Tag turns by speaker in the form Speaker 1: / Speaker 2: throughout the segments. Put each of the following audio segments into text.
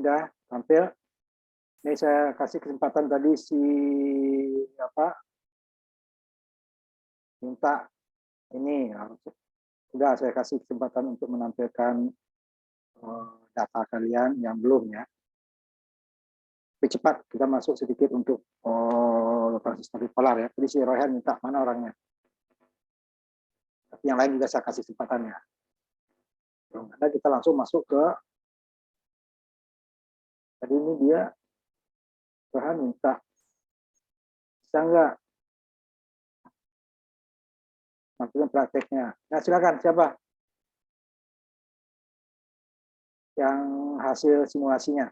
Speaker 1: udah tampil. Ini saya kasih kesempatan tadi si minta ini. Sudah saya kasih kesempatan untuk menampilkan data kalian yang belum ya. Tapi cepat kita masuk sedikit untuk transistor bipolar ya. Jadi si Rohan minta mana orangnya. Tapi yang lain juga saya kasih kesempatannya. Kalau ada kita langsung masuk ke tadi ini dia Rohan minta bisa nggak tampilkan prakteknya. Nah silakan siapa yang hasil simulasinya?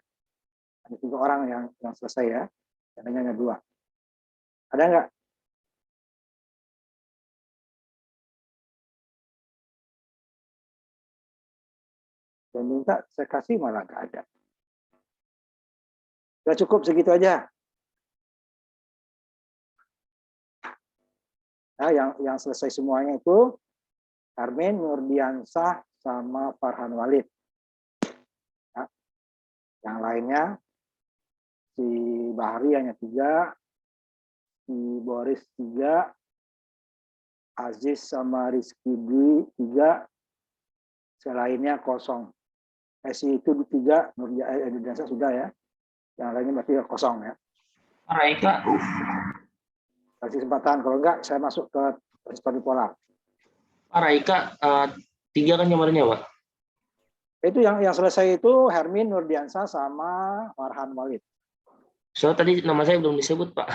Speaker 1: Ada 3 orang yang selesai ya. Caranya hanya 2. Ada nggak? Saya minta, saya kasih malah nggak ada. Sudah cukup segitu aja. Nah, yang selesai semuanya itu Armin, Nurdiansah, sama Farhan Walid. Nah, yang lainnya si Bahri hanya 3, si Boris 3, Aziz sama Rizky Dwi 3, selainnya kosong. Si itu 3, Nurdiansah sudah ya. Yang lainnya berarti kosong ya.
Speaker 2: Raika.
Speaker 1: Kasih kesempatan, kalau enggak saya masuk ke transistor bipolar.
Speaker 2: Pak Raika, 3 kan nomornya, Pak?
Speaker 1: Itu yang selesai itu Hermin, Nurdiansah, sama Farhan Walid.
Speaker 2: So tadi nama saya belum disebut, Pak.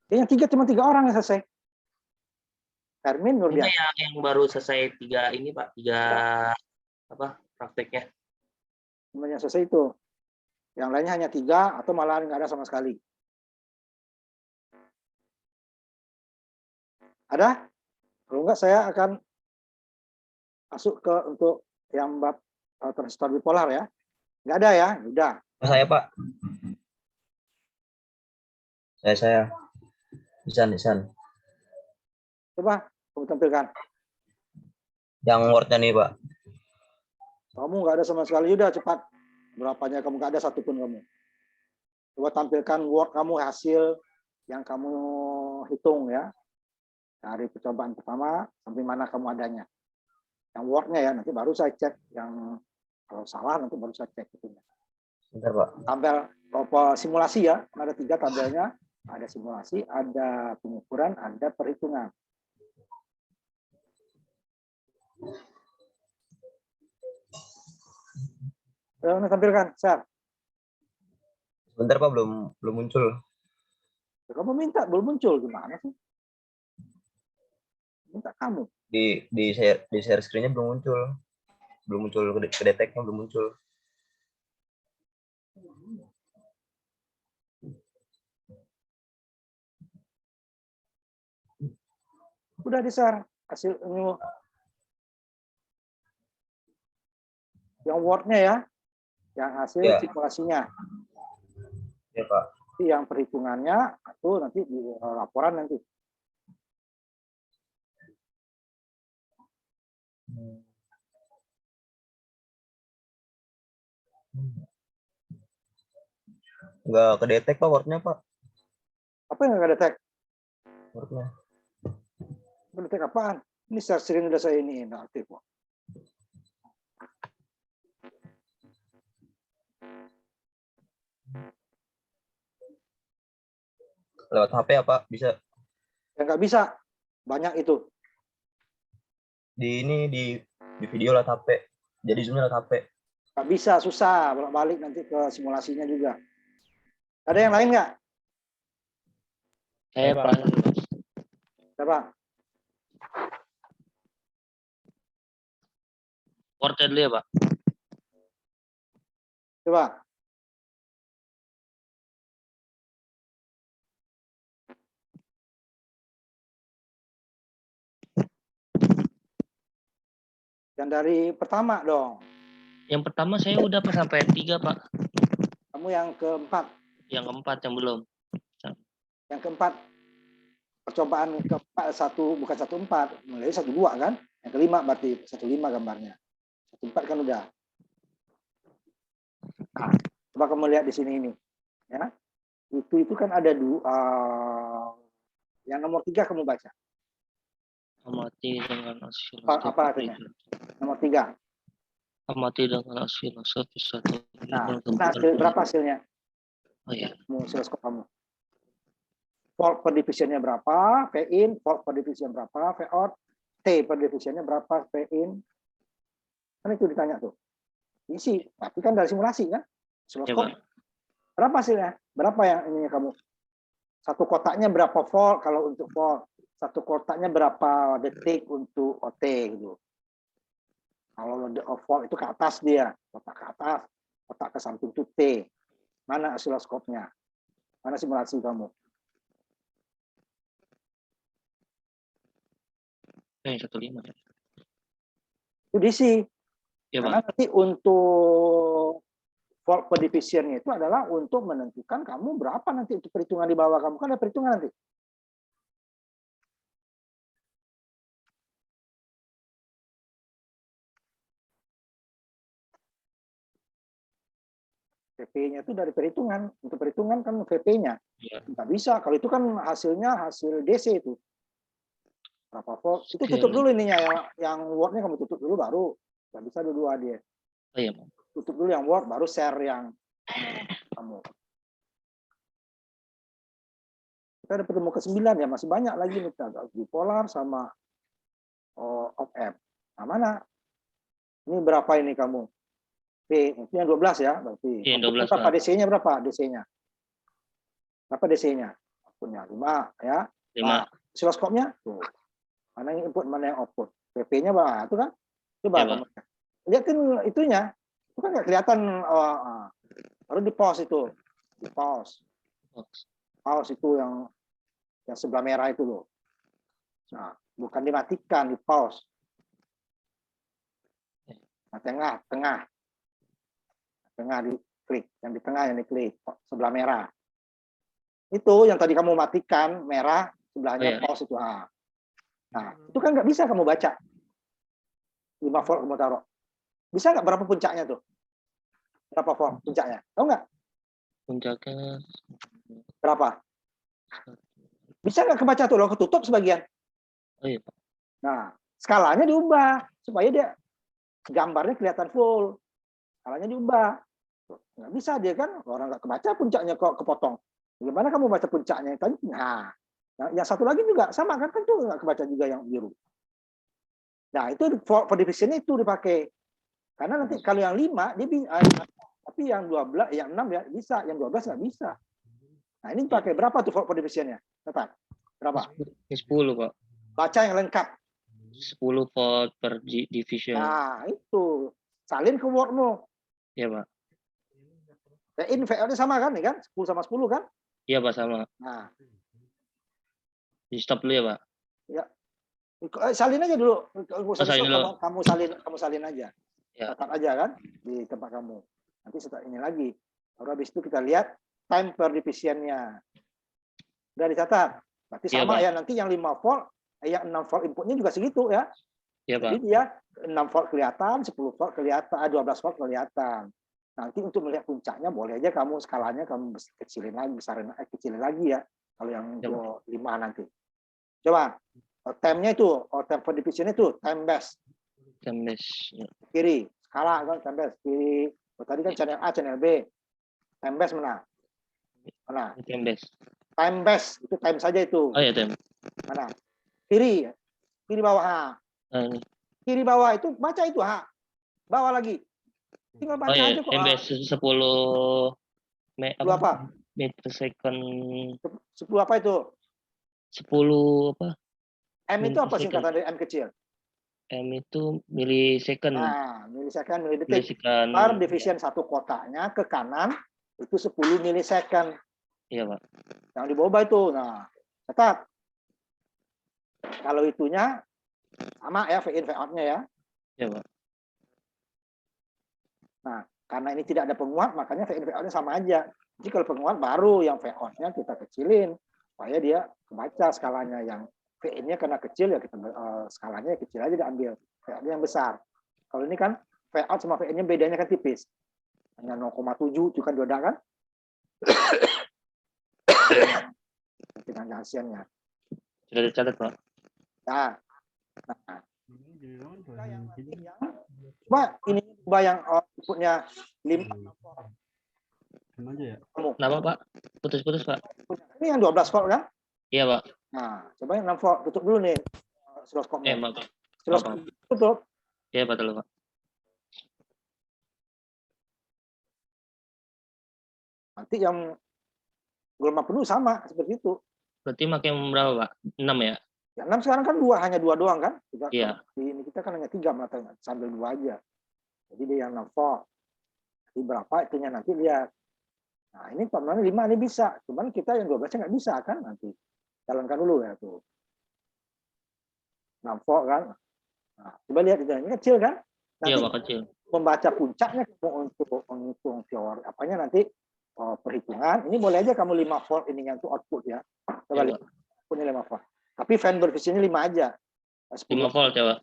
Speaker 1: Yang 3 cuma 3 orang yang selesai. Hermin, Nurdiansah.
Speaker 2: Yang baru selesai 3 ini, Pak. 3 apa prakteknya?
Speaker 1: Yang selesai itu. Yang lainnya hanya 3 atau malah nggak ada sama sekali. Ada? Kalau enggak saya akan masuk ke untuk yang bab transistor bipolar ya. Enggak ada ya? Udah.
Speaker 3: Saya, Pak. Saya. Isan.
Speaker 1: Coba kamu tampilkan.
Speaker 3: Yang wordnya nih, Pak.
Speaker 1: Kamu nggak ada sama sekali. Udah cepat. Berapanya kamu nggak ada satupun kamu. Coba tampilkan word kamu hasil yang kamu hitung ya. Dari percobaan pertama sampai mana kamu adanya. Yang wordnya ya, nanti baru saya cek. Yang kalau salah nanti baru saya cek.
Speaker 3: Bentar, Pak.
Speaker 1: Tabel simulasi ya, ada 3 tabelnya. Ada simulasi, ada pengukuran, ada perhitungan. Sudah tampilkan, Sir.
Speaker 3: Bentar, Pak, belum muncul.
Speaker 1: Kamu minta belum muncul, gimana sih? Minta kamu.
Speaker 3: Di share screen-nya belum muncul. Belum muncul ke deteknya, belum muncul.
Speaker 1: Udah di-share hasil yang word-nya ya, yang hasil simulasinya.
Speaker 3: Ya, Pak.
Speaker 1: Yang perhitungannya itu nanti di laporan nanti.
Speaker 3: Nggak kedetek, Pak, wordnya, Pak.
Speaker 1: Apa yang nggak detek?
Speaker 3: Wordnya.
Speaker 1: Detek apaan? Ini share screen udah saya ini aktif kok.
Speaker 3: Lewat HP apa? Bisa?
Speaker 1: Ya nggak bisa. Banyak itu.
Speaker 3: Di video lewat HP. Jadi zoomnya lewat HP.
Speaker 1: Nggak bisa, susah. Balik nanti ke simulasinya juga. Ada yang lain nggak?
Speaker 2: Saya, Pak.
Speaker 1: Siapa?
Speaker 2: Porter dulu ya, Pak.
Speaker 1: Coba. Yang dari pertama dong.
Speaker 2: Yang pertama saya udah sampai 3, Pak.
Speaker 1: Kamu yang keempat.
Speaker 2: Yang keempat yang belum.
Speaker 1: Yang keempat. Percobaan keempat 1 bukan 1/4, mulai 1/2 kan? Yang kelima berarti 1/5 gambarnya. 1/4 kan udah. Coba kamu lihat di sini ini, ya. Itu kan ada yang nomor 3 kamu baca.
Speaker 2: Amati dengan hasil
Speaker 1: Apa artinya? Nomor 3.
Speaker 2: amati dengan hasil satu
Speaker 1: Nah, berapa hasilnya?
Speaker 2: Oh ya,
Speaker 1: Oscilloscope kamu. Volt per divisionnya berapa? V in, volt per division berapa? V out, T per divisionnya berapa? V in. Kan itu ditanya tuh. Isi, tapi kan dari simulasi kan?
Speaker 2: ya
Speaker 1: Oscilloscope.
Speaker 2: Pak.
Speaker 1: Berapa hasilnya? Berapa yang ininya kamu? Satu kotaknya berapa volt kalau untuk volt? Satu kotaknya berapa detik untuk OT gitu. Kalau volt itu ke atas dia, kotak ke atas, kotak ke samping itu T. Mana oscilloscope-nya? Mana simulasi kamu?
Speaker 2: Yang 15 ya.
Speaker 1: Itu DC.
Speaker 2: Ya
Speaker 1: Karena
Speaker 2: Pak.
Speaker 1: nanti untuk volt per division itu adalah untuk menentukan kamu berapa nanti untuk perhitungan di bawah kamu. Kan ada perhitungan nanti. VP-nya itu dari perhitungan. Untuk perhitungan kan VP-nya.
Speaker 2: Ya.
Speaker 1: Nggak bisa. Kalau itu kan hasilnya hasil DC itu. Berapa volt. Itu
Speaker 2: Oke.
Speaker 1: tutup dulu ininya. Yang watt-nya kamu tutup dulu baru. Nggak bisa dua dia.
Speaker 2: Oh iya Pak.
Speaker 1: Tutup dulu yang watt, baru share yang kamu. Kita ada ketemu ke-9 ya. Masih banyak lagi nih. Bipolar sama off-amp. Nah, mana? Ini berapa ini kamu? P, itu yang 12 ya, berarti.
Speaker 2: Iya, 12,
Speaker 1: berapa
Speaker 2: Pak.
Speaker 1: DC-nya berapa? DC-nya. Berapa DC-nya? Punya 5 ya.
Speaker 2: 5.
Speaker 1: Nah, oscilloscope-nya tuh. Mana yang input, mana yang output. PP-nya berapa? Itu kan. Coba
Speaker 2: Ya,
Speaker 1: kamu lihat kan itunya. Itu kan nggak kelihatan. Baru di pause itu. Di pause. Pause itu yang sebelah merah itu loh. Nah, bukan dimatikan, di pause. Nah, tengah diklik, yang di tengah yang diklik, sebelah merah. Itu yang tadi kamu matikan, merah, sebelahnya pause itu. Nah, itu kan nggak bisa kamu baca. 5 volt kamu taruh. Bisa nggak berapa puncaknya tuh? Berapa volt puncaknya? Tahu nggak?
Speaker 2: Puncaknya
Speaker 1: Berapa? Bisa nggak kebaca tuh? Lo ketutup sebagian.
Speaker 2: Oh iya Pak.
Speaker 1: Nah, skalanya diubah supaya dia gambarnya kelihatan full. Skalanya diubah. Nggak bisa dia kan, orang nggak kebaca puncaknya kok kepotong. Gimana kamu baca puncaknya tadi? Nah, yang satu lagi juga sama kan tuh nggak kebaca juga yang biru. Nah, itu for division itu dipakai. Karena nanti kalau yang 5 dia tapi yang 12, yang 6 ya bisa, yang 12 nggak bisa. Nah, ini pakai berapa tuh for divisionnya? Tetap. Berapa?
Speaker 2: 10, Pak.
Speaker 1: Baca yang lengkap.
Speaker 2: 10 volt per division.
Speaker 1: Nah, itu. Salin ke wordmu.
Speaker 2: Iya, Pak.
Speaker 1: In VL-nya sama kan, nih kan? 10 sama 10 kan?
Speaker 2: Iya, Pak, sama.
Speaker 1: Nah.
Speaker 2: Di stop dulu ya, Pak.
Speaker 1: Ya. Salin aja dulu.
Speaker 2: Salin dulu.
Speaker 1: Kamu salin aja.
Speaker 2: Ya.
Speaker 1: Catat aja kan di tempat kamu. Nanti setelah ini lagi. Baru habis itu kita lihat time per division-nya. Udah dicatat. Berarti sama ya, nanti yang 5 volt, yang 6 volt inputnya juga segitu ya.
Speaker 2: Iya, Pak.
Speaker 1: Jadi dia 6 volt kelihatan, 10 volt kelihatan, 12 volt kelihatan. Nanti untuk melihat puncaknya boleh aja kamu skalanya kamu kecilin lagi ya. Kalau yang 5 nanti. Coba time-nya itu, time per division itu time base.
Speaker 2: Time base.
Speaker 1: Kiri, skala kan time base kiri. Tadi kan channel A, channel B. Time base mana? Mana?
Speaker 2: Time base.
Speaker 1: Time base itu time saja itu.
Speaker 2: Oh ya, time.
Speaker 1: Mana? Kiri. Kiri bawah.
Speaker 2: Ini.
Speaker 1: Kiri bawah itu baca itu H. Bawah lagi. Tinggal baca aja kok.
Speaker 2: Time base 10
Speaker 1: apa?
Speaker 2: Meter second.
Speaker 1: 10 apa itu?
Speaker 2: 10 apa?
Speaker 1: M itu apa singkatan dari M kecil?
Speaker 2: M itu milisecond.
Speaker 1: Nah, milisecond, milidetik. Per division satu kotaknya ke kanan itu 10 milisecond.
Speaker 2: Iya, Pak.
Speaker 1: Yang di bawah itu. Nah, catat. Kalau itunya sama ya, V in, V out-nya ya.
Speaker 2: Iya, Pak.
Speaker 1: Nah, karena ini tidak ada penguat, makanya V in, V out-nya sama aja. Jadi kalau penguat baru yang V out-nya kita kecilin. Supaya dia kebaca skalanya. Yang V in-nya karena kecil ya kita skalanya kecil aja diambil. V out-nya yang besar. Kalau ini kan V out sama V in-nya bedanya kan tipis. hanya 0,7 itu kan beda kan? Dengan hasiannya.
Speaker 2: Sudah dicatat, Pak.
Speaker 1: Nah, coba ini coba yang outputnya 5
Speaker 2: Kenapa, Pak? Putus-putus, Pak.
Speaker 1: ini yang 12 volt kan?
Speaker 2: Iya, Pak.
Speaker 1: Nah, coba yang 6 volt tutup dulu nih oscilloscope-nya.
Speaker 2: Maaf, Pak.
Speaker 1: Oscilloscope tutup.
Speaker 2: Iya, betul, Pak.
Speaker 1: Nanti yang gelombang penuh sama seperti itu.
Speaker 2: Berarti makin berapa, Pak? 6 ya?
Speaker 1: Yang 6 sekarang kan hanya dua doang kan?
Speaker 2: Iya.
Speaker 1: Ini kita kan hanya 3 matanya, sambil 2 aja. Jadi dia yang 6 volt. Jadi berapa itunya nanti lihat. Nah, ini pemain 5 ini bisa. Cuman kita yang 12-nya nggak bisa kan nanti. Jalankan dulu ya tuh. 6 volt kan. Nah, coba lihat itu. Ini kecil kan? Nanti
Speaker 2: Iya, Pak, kecil.
Speaker 1: membaca puncaknya untuk menghitung teori apanya nanti perhitungan. Ini boleh aja kamu 5 volt ininya untuk output ya. Coba
Speaker 2: Iya,
Speaker 1: lihat. Punya 5 volt. Tapi fan bervisinya 5 aja.
Speaker 2: 5 volt ya, Pak?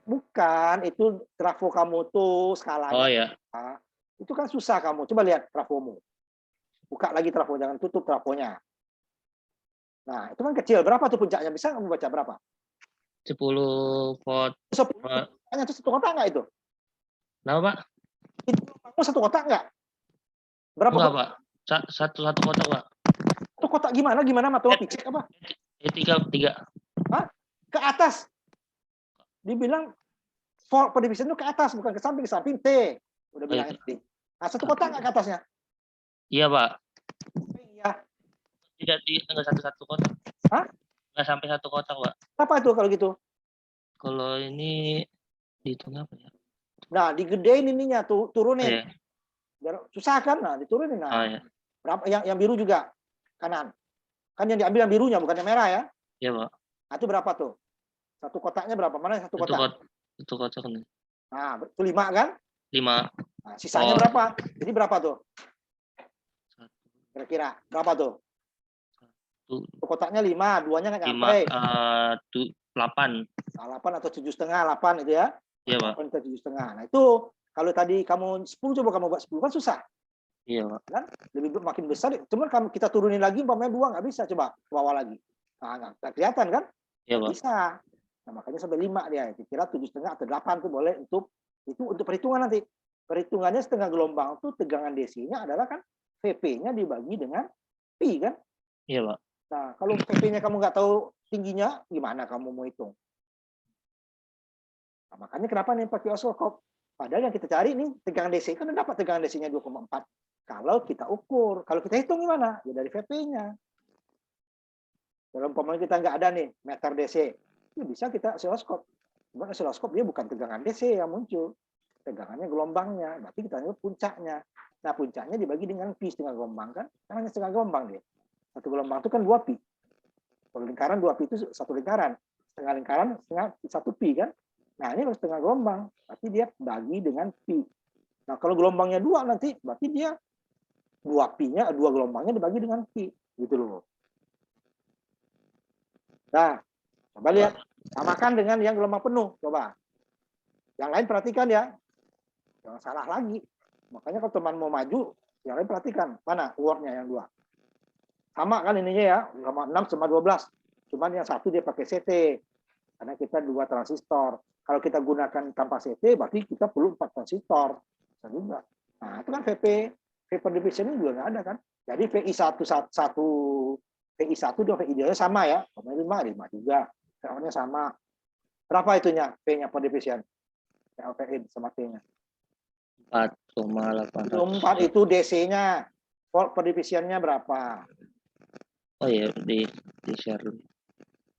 Speaker 1: Bukan, itu trafo kamu tuh skalanya.
Speaker 2: Oh, ya.
Speaker 1: Itu kan susah kamu. Coba lihat trafomu. Buka lagi trafo, jangan tutup trafonya. Nah, itu kan kecil. Berapa tuh puncaknya? Bisa kamu baca berapa?
Speaker 2: 10 volt.
Speaker 1: 10. Hanya itu 1 kotak nggak itu?
Speaker 2: Kenapa, Pak?
Speaker 1: Itu kamu 1 kotak nggak? Berapa?
Speaker 2: Enggak, Pak. Satu kotak, Pak.
Speaker 1: 1 kotak gimana? Gimana matematik? Cek apa?
Speaker 2: Tiga.
Speaker 1: Hah? Ke atas. Dibilang volt per division itu ke atas, bukan ke samping. Samping T. Udah bilang tadi. Nah, 1 kotak nggak ke atasnya?
Speaker 2: Iya, Pak.
Speaker 1: Iya.
Speaker 2: Enggak satu kotak.
Speaker 1: Hah?
Speaker 2: Enggak sampai 1 kotak, Pak.
Speaker 1: Apa itu kalau gitu?
Speaker 2: Kalau ini dihitung apa ya?
Speaker 1: Nah, digedein ininya, turunin.
Speaker 2: Iya.
Speaker 1: Biar susah kan? Nah, diturunin. Nah.
Speaker 2: Oh, ya.
Speaker 1: Berapa yang biru juga kanan. Kan yang diambil yang birunya, bukan yang merah ya.
Speaker 2: Iya, Pak.
Speaker 1: Nah, itu berapa tuh? 1 kotaknya berapa? Mana yang 1 kotak?
Speaker 2: Satu kotak nih.
Speaker 1: Nah, itu 5 kan?
Speaker 2: 5.
Speaker 1: Nah, sisanya berapa? Jadi berapa tuh? Kira-kira berapa tuh? 1 kotaknya 5, 2-nya nggak nyampe.
Speaker 2: 8.
Speaker 1: 8 atau 7,5, 8 itu ya.
Speaker 2: Iya, Pak.
Speaker 1: 8 atau 7,5. Nah, itu kalau tadi kamu 10, coba kamu buat 10 kan susah.
Speaker 2: Iya, Pak.
Speaker 1: Kan? Lebih makin besar. Cuman kita turunin lagi, umpamanya 2 nggak bisa. Coba ke bawah lagi. Nah, nggak kelihatan kan?
Speaker 2: Iya, Pak.
Speaker 1: Bisa. Nah, makanya sampai 5 dia. Kira 7,5 atau 8 tuh boleh untuk perhitungan nanti. Perhitungannya setengah gelombang itu tegangan DC-nya adalah kan VP-nya dibagi dengan Pi kan?
Speaker 2: Iya, Pak.
Speaker 1: Nah, kalau VP-nya kamu nggak tahu tingginya, gimana kamu mau hitung? Nah, makanya kenapa nih pakai oscilloscope? Padahal yang kita cari nih tegangan DC kan dapat tegangan DC-nya 2,4. Kalau kita ukur, kalau kita hitung gimana? Ya dari VP-nya. Kalau umpamanya kita nggak ada nih meter DC, ya bisa kita oscilloscope. Cuma oscilloscope dia bukan tegangan DC yang muncul, tegangannya gelombangnya. Berarti kita nyebut puncaknya. Nah, puncaknya dibagi dengan pi setengah gelombang kan? Kan hanya setengah gelombang dia. Satu gelombang itu kan 2 pi. Kalau lingkaran 2 pi itu satu lingkaran. Setengah lingkaran setengah 1 pi kan? Nah, ini kalau setengah gelombang, berarti dia bagi dengan pi. Nah, kalau gelombangnya 2 nanti, berarti dia 2 pi-nya, 2 gelombangnya dibagi dengan pi. Gitu loh. Nah, coba lihat. Samakan dengan yang gelombang penuh. Coba. Yang lain perhatikan ya. Jangan salah lagi. Makanya kalau teman mau maju, yang lain perhatikan. Mana word-nya yang 2. Sama kan ininya ya. 6 sama 12. Cuman yang satu dia pakai CT. Karena kita 2 transistor. Kalau kita gunakan tanpa CT, berarti kita perlu 4 transistor. Bisa juga. Nah, itu kan VP. Vapor division ini juga nggak ada kan. Jadi VI1 dan VI2 sama ya. 5 juga. VO-nya sama. Berapa itunya? P-nya per division. PLPin sama T-nya.
Speaker 2: 4,8.
Speaker 1: Itu DC-nya. Volt per division-nya berapa?
Speaker 2: Oh iya, di share dulu.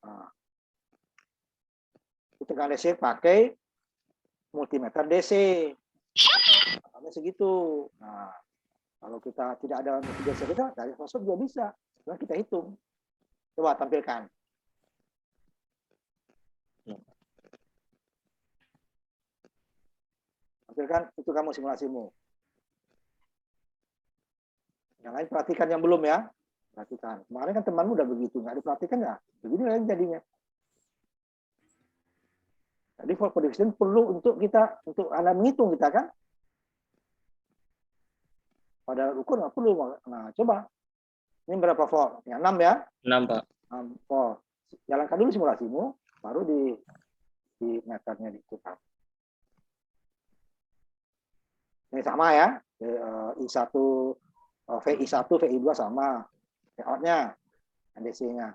Speaker 1: Nah. Tegangan DC pakai multimeter DC. Nah, segitu. Nah, kalau kita tidak ada multimeter DC kita dari masuk juga bisa. Sekarang kita hitung. Coba tampilkan. Tampilkan itu kamu simulasimu. Yang lain perhatikan yang belum ya. Perhatikan. Kemarin kan temanmu udah begitu, nggak diperhatikan ya. Begini lagi jadinya. Jadi volt per division perlu untuk Anda menghitung kita kan. Pada ukur nggak perlu. Nah, coba. Ini berapa volt? Yang 6 ya?
Speaker 2: 6, Pak.
Speaker 1: 6 volt. Jalankan dulu simulasimu, baru di meternya ditukar. Ini sama ya. I1, VI1, VI2 sama. Out-nya, NDC-nya.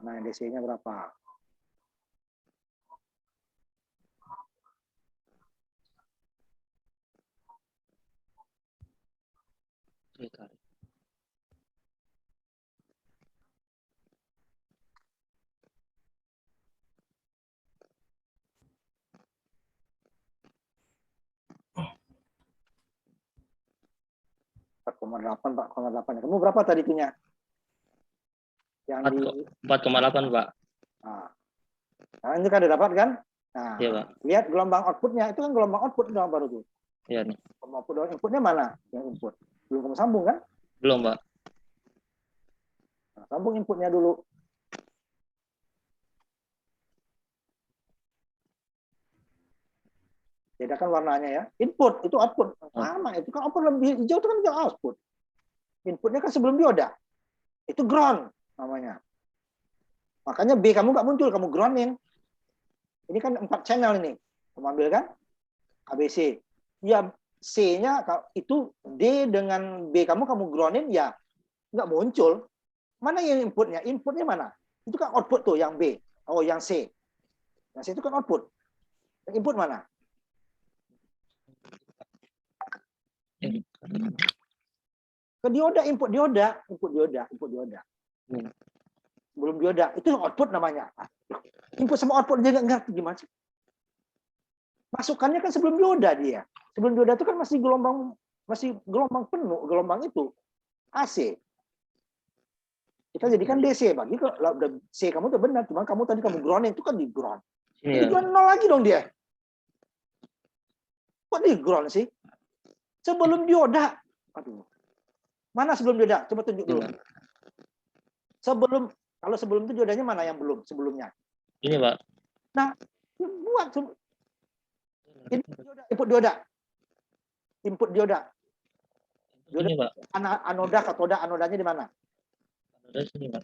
Speaker 1: Nah, NDC-nya berapa? Pak, 4,8. Kamu berapa tadi itunya? Yang di
Speaker 2: 4,8, Pak.
Speaker 1: Nah, ini kan udah dapat kan? Nah,
Speaker 2: Iya, Pak.
Speaker 1: lihat gelombang outputnya. Itu kan gelombang output dong baru tuh.
Speaker 2: Iya nih.
Speaker 1: Gelombang output, inputnya mana? Yang input. Belum kamu sambung kan?
Speaker 2: Belum, Pak.
Speaker 1: Nah, sambung inputnya dulu. Bedakan warnanya ya. Input itu output. Sama, itu kan output lebih hijau itu kan output. Inputnya kan sebelum dioda. Itu ground namanya. Makanya B kamu nggak muncul, kamu groundin. Ini kan 4 channel ini. Kamu ambil kan? ABC. Ya C-nya itu D dengan B kamu groundin ya nggak muncul. Mana yang inputnya? Inputnya mana? Itu kan output tuh yang B. Oh, yang C. Yang C itu kan output. Yang input mana? Ke dioda, input dioda. Belum dioda. Itu output namanya. Input sama output dia nggak ngerti gimana sih? Masukannya kan sebelum dioda dia. Sebelum dioda itu kan masih gelombang penuh, gelombang itu AC. Kita jadikan DC bagi C kamu tuh benar, cuma kamu tadi grounding itu kan di ground. Di ground nol lagi dong dia. Kok di ground sih? Sebelum dioda. Aduh. Mana sebelum dioda? Coba tunjuk dulu. Kalau sebelum itu diodanya mana yang belum sebelumnya?
Speaker 2: Ini, Pak.
Speaker 1: Nah, buat input dioda.
Speaker 2: Ini, Pak.
Speaker 1: Anoda, katoda, anodanya di mana?
Speaker 2: Anoda sini, Pak.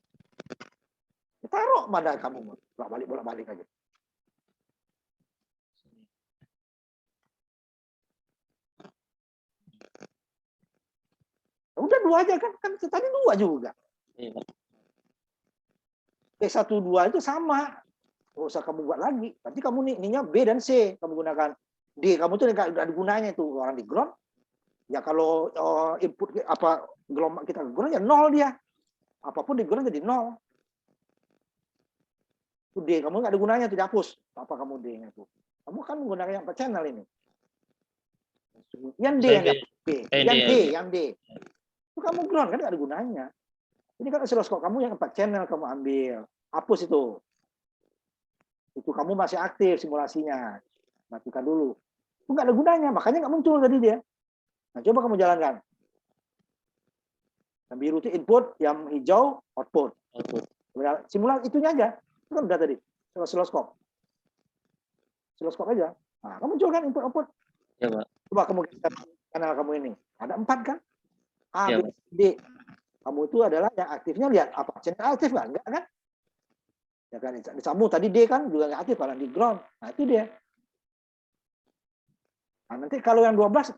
Speaker 1: Taruh mana kamu? Bolak-balik aja. Udah 2 aja kan tadi 2 juga.
Speaker 2: Iya, Pak.
Speaker 1: B1, 2 itu sama. Nggak usah kamu buat lagi. Nanti kamu ininya B dan C kamu gunakan. D kamu tuh nggak ada gunanya itu orang di ground. Ya kalau input gelombang kita ke ground ya 0 dia. Apapun di ground jadi 0. Itu D kamu nggak ada gunanya, tidak hapus. Apa kamu D-nya tuh? Kamu kan menggunakan yang 4 channel ini. Yang D yang B. Yang D. Itu kamu ground kan nggak ada gunanya. Ini kan oscilloscope kamu yang 4 channel kamu ambil. Hapus itu. Itu kamu masih aktif simulasinya. Matikan dulu. Itu nggak ada gunanya, makanya nggak muncul tadi dia. Nah, coba kamu jalankan. Yang biru itu input, yang hijau output. Simulasi itunya aja. Itu kan udah tadi. Oscilloscope. Oscilloscope aja. Nah, kamu munculkan input output.
Speaker 2: Ya, Pak.
Speaker 1: Coba kamu kanal kamu ini. Ada 4 kan? A,
Speaker 2: Ya,
Speaker 1: B, D. Kamu itu adalah yang aktifnya lihat apa? Channel aktif nggak? Enggak kan? Ya kan, disambung tadi D kan juga nggak aktif, malah di ground. Nah, itu dia. Nah, nanti kalau yang 12,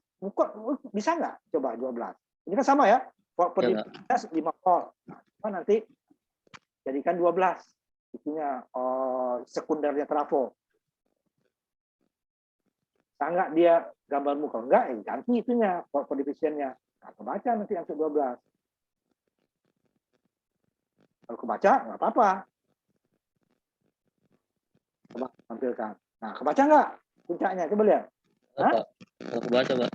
Speaker 1: bisa nggak? Coba 12. Ini kan sama ya? Produktivitas 5 volt. Nah, nanti jadikan 12. Itunya sekundernya trafo. Sangat dia gambar muka. Enggak, ganti itunya, volt divisionnya. Nah, kebaca nanti yang 12. Kalau kebaca, nggak apa-apa. Coba tampilkan. Nah, kebaca nggak puncaknya? Coba lihat.
Speaker 2: Hah? Kalau kebaca, Pak.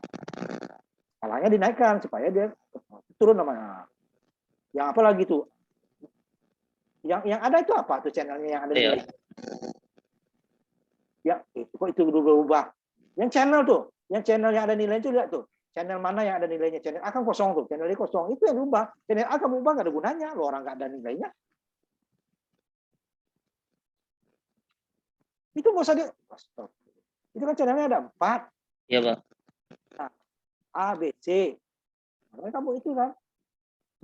Speaker 1: Skalanya dinaikkan supaya dia turun namanya. Yang apa lagi tuh? Yang ada itu apa tuh channelnya yang ada di sini? Ya, kok itu berubah. Yang channel tuh, yang channel yang ada nilai itu lihat tuh. Channel mana yang ada nilainya? Channel A kan kosong tuh, channel D kosong. Itu yang berubah. Channel A kamu ubah nggak ada gunanya. Lo orang nggak ada nilainya. Itu nggak usah itu kan channelnya ada 4.
Speaker 2: Iya, Pak.
Speaker 1: Nah, A, B, C. Makanya kamu itu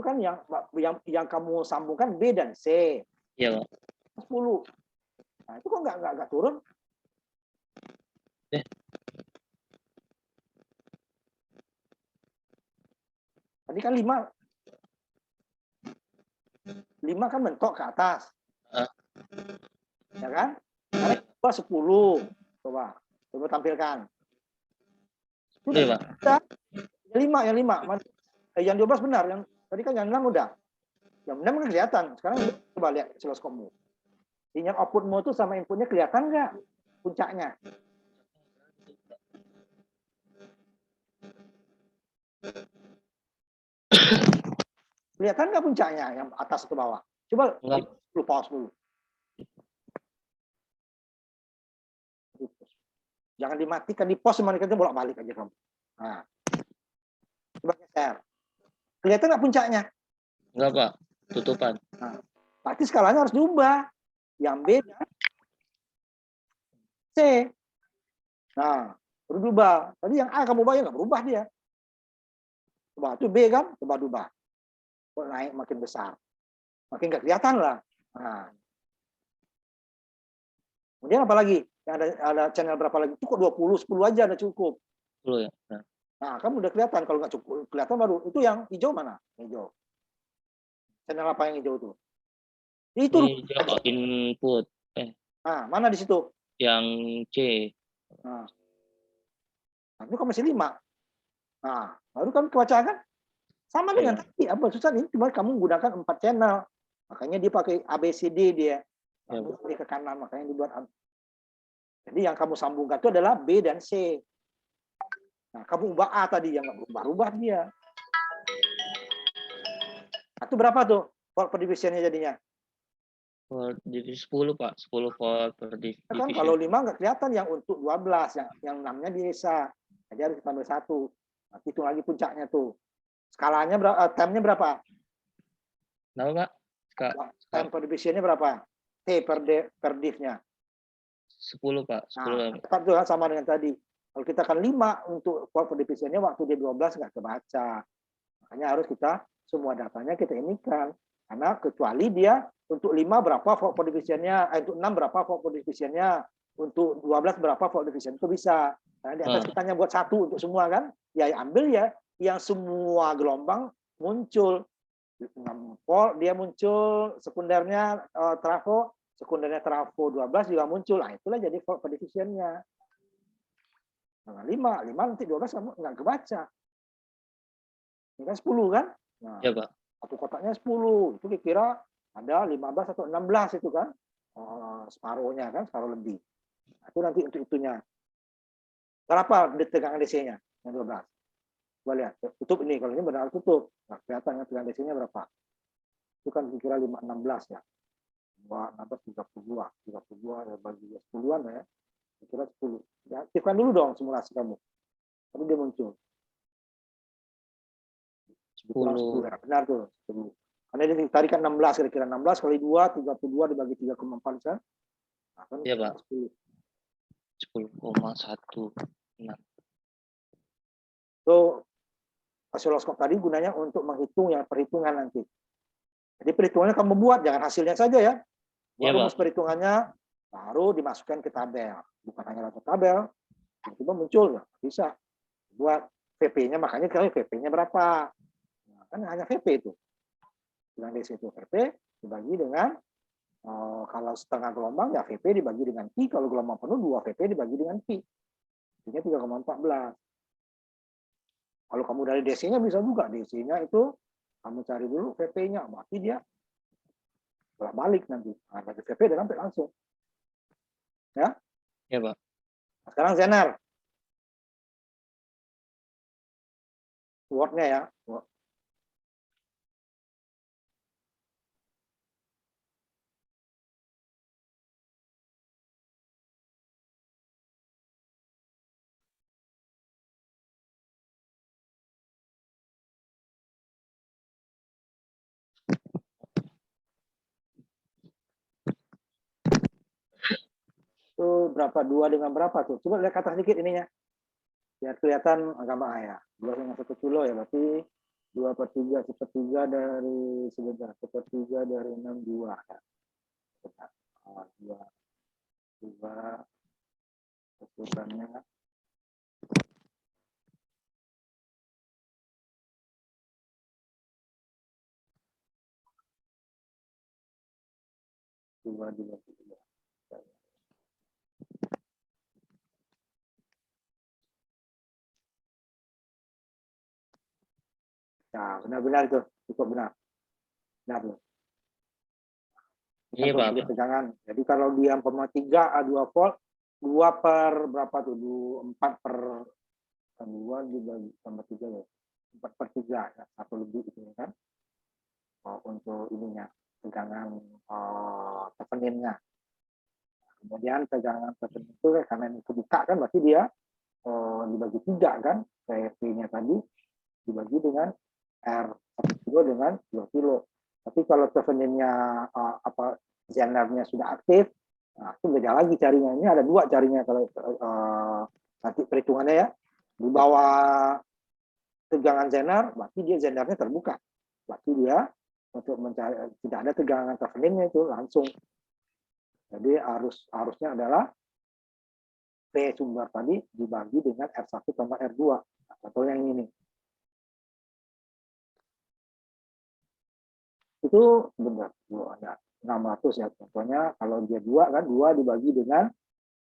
Speaker 1: kan yang kamu sambungkan B dan C.
Speaker 2: Iya, Pak.
Speaker 1: 10. Nah, itu kok nggak turun? Tadi kan 5. 5 kan mentok ke atas. Ya kan? Sekarang coba 10. Coba tampilkan.
Speaker 2: Iya, Pak.
Speaker 1: Sudah. Yang 5. Yang 12 benar. Yang tadi kan yang 6 udah. Yang 6 kan kelihatan. Sekarang coba lihat siloskopmu. Sinyal outputmu itu sama inputnya kelihatan nggak puncaknya? Kelihatan nggak puncaknya yang atas ke bawah? Coba lu pause dulu. Jangan dimatikan, di pause sama kita bolak-balik aja kamu. Nah. Coba geser. Kelihatan nggak puncaknya?
Speaker 2: Enggak, Pak. Tutupan.
Speaker 1: Nah, berarti skalanya harus diubah. Yang B dan C. Nah, berubah. Tadi yang A kamu bayar nggak berubah dia. Coba itu B kan, coba ubah. Kok naik makin besar. Makin nggak kelihatan lah. Nah. Kemudian apa lagi? Yang ada channel berapa lagi? Cukup 20, 10 aja ada cukup.
Speaker 2: 10 ya.
Speaker 1: Nah, kamu udah kelihatan. Kalau nggak cukup kelihatan baru. Itu yang hijau mana? Hijau. Channel apa yang hijau itu? Itu
Speaker 2: hijau input.
Speaker 1: Nah, mana di situ?
Speaker 2: Yang C.
Speaker 1: Nah, itu kan masih 5. Nah, baru kamu kebaca kan? Sama dengan tadi. Apa susah ini? Cuma kamu menggunakan 4 channel. Makanya dia pakai ABCD dia. Lalu dia ke kanan. Makanya dibuat. Jadi yang kamu sambungkan itu adalah B dan C. Nah, kamu ubah A tadi yang nggak berubah dia. Itu berapa tuh volt per divisionnya jadinya?
Speaker 2: Volt divisi 10, Pak. 10 volt per division.
Speaker 1: Kan kalau 5 nggak kelihatan, yang untuk 12, yang 6-nya bisa. Jadi harus tambah 1. Nah, hitung lagi puncaknya tuh. Skalanya berapa? Time-nya berapa?
Speaker 2: Kenapa, Pak?
Speaker 1: Time per divisionnya berapa? T per div-nya.
Speaker 2: 10, Pak. 10.
Speaker 1: Nah, tuh sama dengan tadi. Kalau kita kan 5 untuk volt per divisionnya, waktu dia 12 nggak kebaca. Makanya harus kita semua datanya kita inikan. Karena kecuali dia untuk 5 berapa volt per divisionnya, untuk 6 berapa volt per divisionnya, untuk 12 berapa volt division itu bisa. Karena di atas kita hanya buat 1 untuk semua kan. Ya ambil ya yang semua gelombang muncul. 6 volt dia muncul, sekundernya trafo, sekundernya trafo 12 juga muncul. Nah, itulah jadi volt per divisionnya. Nah, 5 nanti 12 kamu nggak kebaca. Ini kan 10 kan? Nah,
Speaker 2: ya, Pak.
Speaker 1: Satu kotaknya 10. Itu kira ada 15 atau 16 itu kan. Separuhnya kan, separuh lebih. Nah, itu nanti untuk itunya. Berapa tegangan DC-nya? Yang 12. Coba lihat. Tutup ini. Kalau ini benar tutup. Nah, kelihatan tegangan DC-nya berapa? Itu kan kira 16 ya. 16, 32. 32 ya bagi 10-an ya. Kira 10. Ya, aktifkan dulu dong simulasi kamu. Tapi dia muncul. 10. Ya, benar tuh. 10. Karena ini tarikan 16 kira-kira 16 kali 2 32 dibagi 3,4 kan. Nah, kan
Speaker 2: ya, Pak.
Speaker 1: 10,16.
Speaker 2: 10,16.
Speaker 1: So osiloskop tadi gunanya untuk menghitung yang perhitungan nanti. Jadi perhitungannya kamu buat, jangan hasilnya saja ya. Buat rumus perhitungannya baru dimasukkan ke tabel. Bukan hanya lewat tabel, tiba-tiba muncul ya bisa. Buat VP-nya, makanya kalau VP-nya berapa? Nah, kan hanya VP itu. Dengan DC itu VP dibagi dengan kalau setengah gelombang ya VP dibagi dengan Pi, kalau gelombang penuh 2 VP dibagi dengan Pi. Ini 3,14. Kalau kamu dari DC-nya bisa juga, DC-nya itu kamu cari dulu VP-nya, berarti dia bolak-balik nanti. Nah, bagi VP dan sampai langsung. Ya?
Speaker 2: Ya, Pak.
Speaker 1: Nah, sekarang Zener. Word-nya ya. Word. Itu berapa? 2 dengan berapa tuh? Coba lihat kata sedikit ininya. Biar kelihatan gambar ya. 2 dengan 1 kilo ya berarti 2/3, 1/3 dari sebentar, 1/3 dari 6, 2. Ya. Sebentar. 2 kesulitannya 2/3. Nah, benar-benar itu cukup benar. Benar loh.
Speaker 2: Iya, Pak.
Speaker 1: Untuk tegangan. Jadi kalau dia 3 2 volt, 2 per berapa tuh? 4 per 2 dibagi tambah 3 ya. 4/3 ya, 1 lebih itu kan. Untuk ininya tegangan teveninnya. Kemudian tegangan tevenin itu karena ini kebuka kan berarti dia dibagi 3 kan. P-nya tadi dibagi dengan R1 kilo dengan 2 kilo. Tapi kalau teveninnya Zenernya sudah aktif, nah itu beda lagi carinya. Ini ada 2 carinya kalau nanti perhitungannya ya. Di bawah tegangan Zener, berarti dia Zenernya terbuka. Berarti dia untuk mencari tidak ada tegangan teveninnya itu langsung. Jadi arusnya adalah P sumber tadi dibagi dengan R1 tambah R2. Nah, contohnya yang ini. Itu benar. Ya, 600 ya. Contohnya kalau dia 2 kan, 2 dibagi dengan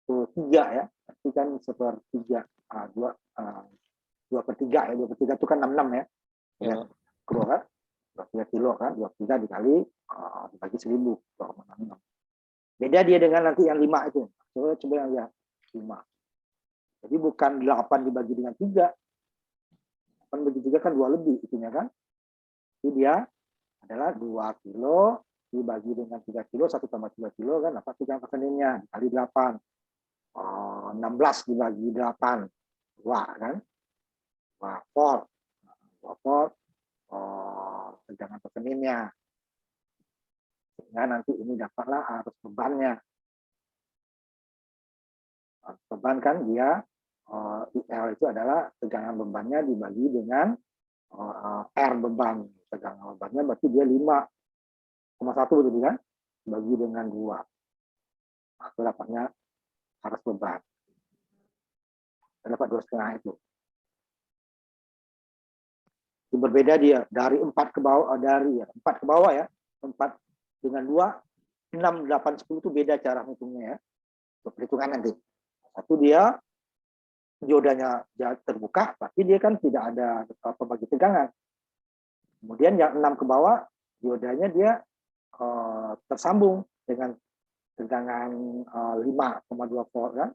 Speaker 1: 3 ya. Berarti kan 1/3. 2/3 ya. 2/3 itu kan 66 ya. Ya. Kilo kan. 23 kilo kan. 23 dikali dibagi 1000. 2,66. Beda dia dengan nanti yang 5 itu. Coba yang lihat. 5. Jadi bukan 8 dibagi dengan 3. 8 bagi 3 kan 2 lebih itunya kan. Jadi dia adalah 2 kilo dibagi dengan 3 kilo, 1 tambah 3 kilo kan dapat tegangan teveninnya dikali 8. 16 dibagi 8. 2 kan. 2 volt. 2 volt tegangan teveninnya. Sehingga nanti ini dapatlah arus bebannya. Beban kan dia IL itu adalah tegangan bebannya dibagi dengan R beban. Tegangan bebannya berarti dia 5,1 betul kan? Bagi dengan 2. Nah, itu dapatnya arus beban. Dapat 2,5 itu. Itu berbeda dia dari 4 ke bawah dari 4 ke bawah ya. 4 dengan 2, 6, 8, 10 itu beda cara hitungnya ya. Untuk perhitungan nanti. Satu dia diodanya terbuka, tapi dia kan tidak ada pembagi tegangan. Kemudian yang 6 ke bawah, diodanya dia tersambung dengan tegangan 5,2 volt kan.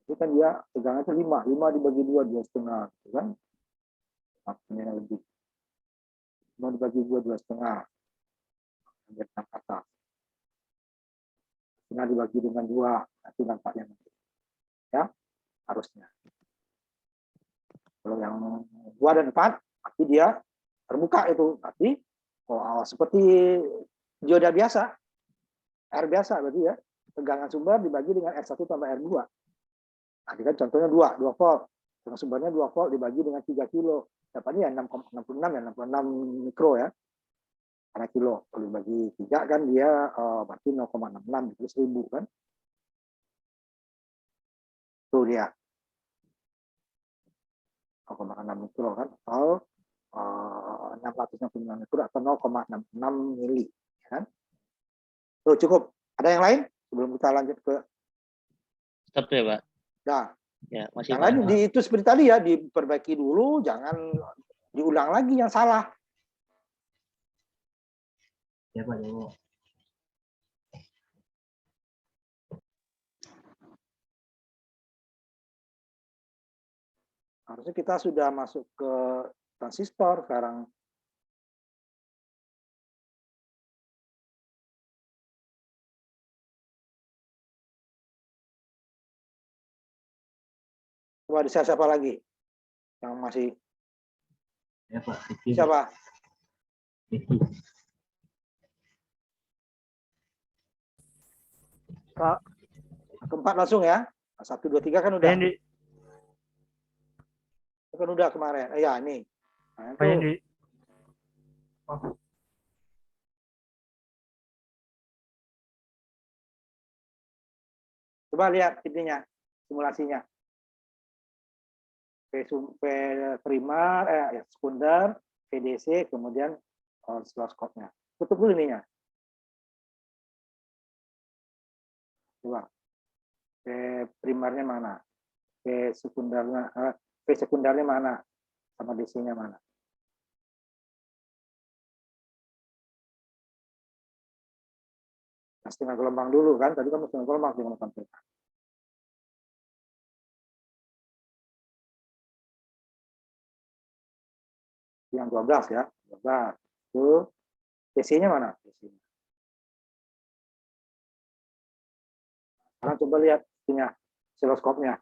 Speaker 1: Itu kan dia tegangan itu 5 dibagi 2, 2,5 gitu kan. Maksudnya lebih. 5 dibagi 2, 2,5. Sampai ke atas. Setengah dibagi dengan 2, nanti nampaknya nanti. Ya, harusnya. Kalau yang 2 dan 4, pasti dia terbuka itu. Tapi seperti dioda biasa, R biasa berarti ya. Tegangan sumber dibagi dengan R1 tambah R2. Nah, ini kan contohnya 2 volt. Tegangan sumbernya 2 volt dibagi dengan 3 kilo. Dapatnya 6,66 ya, 66 mikro ya. Karena kilo. Kalau dibagi 3 kan dia berarti 0,66 itu 1000 kan. Tuh dia. 0,6 mikro kan. Atau 669 mikro atau 0,66 mili. Kan? Tuh cukup. Ada yang lain? Sebelum kita lanjut ke...
Speaker 2: Stop ya, Pak.
Speaker 1: Nah,
Speaker 2: Ya, masih
Speaker 1: yang lain itu seperti tadi ya, diperbaiki dulu, jangan diulang lagi yang salah.
Speaker 3: Ya, Pak. Ya.
Speaker 1: Harusnya kita sudah masuk ke transistor sekarang. Coba di siapa lagi yang masih?
Speaker 3: Ya, Pak.
Speaker 1: Siapa? Keempat langsung ya. 1, 2, 3 kan udah. Kan udah kemarin. Ya ini. Nah,
Speaker 4: Pak Yandi.
Speaker 1: Coba lihat ininya, simulasinya. P primer, sekunder, PDC, kemudian oscilloscope-nya. Tutup dulu ininya. Coba. P primernya mana? P sekundernya mana? Sama DC-nya mana? Nah, setengah gelombang dulu kan? Tadi kamu setengah gelombang yang tampilkan. Yang 12 ya, 12. Itu DC-nya mana? DC-nya. Sekarang coba lihat ininya, oscilloscope-nya.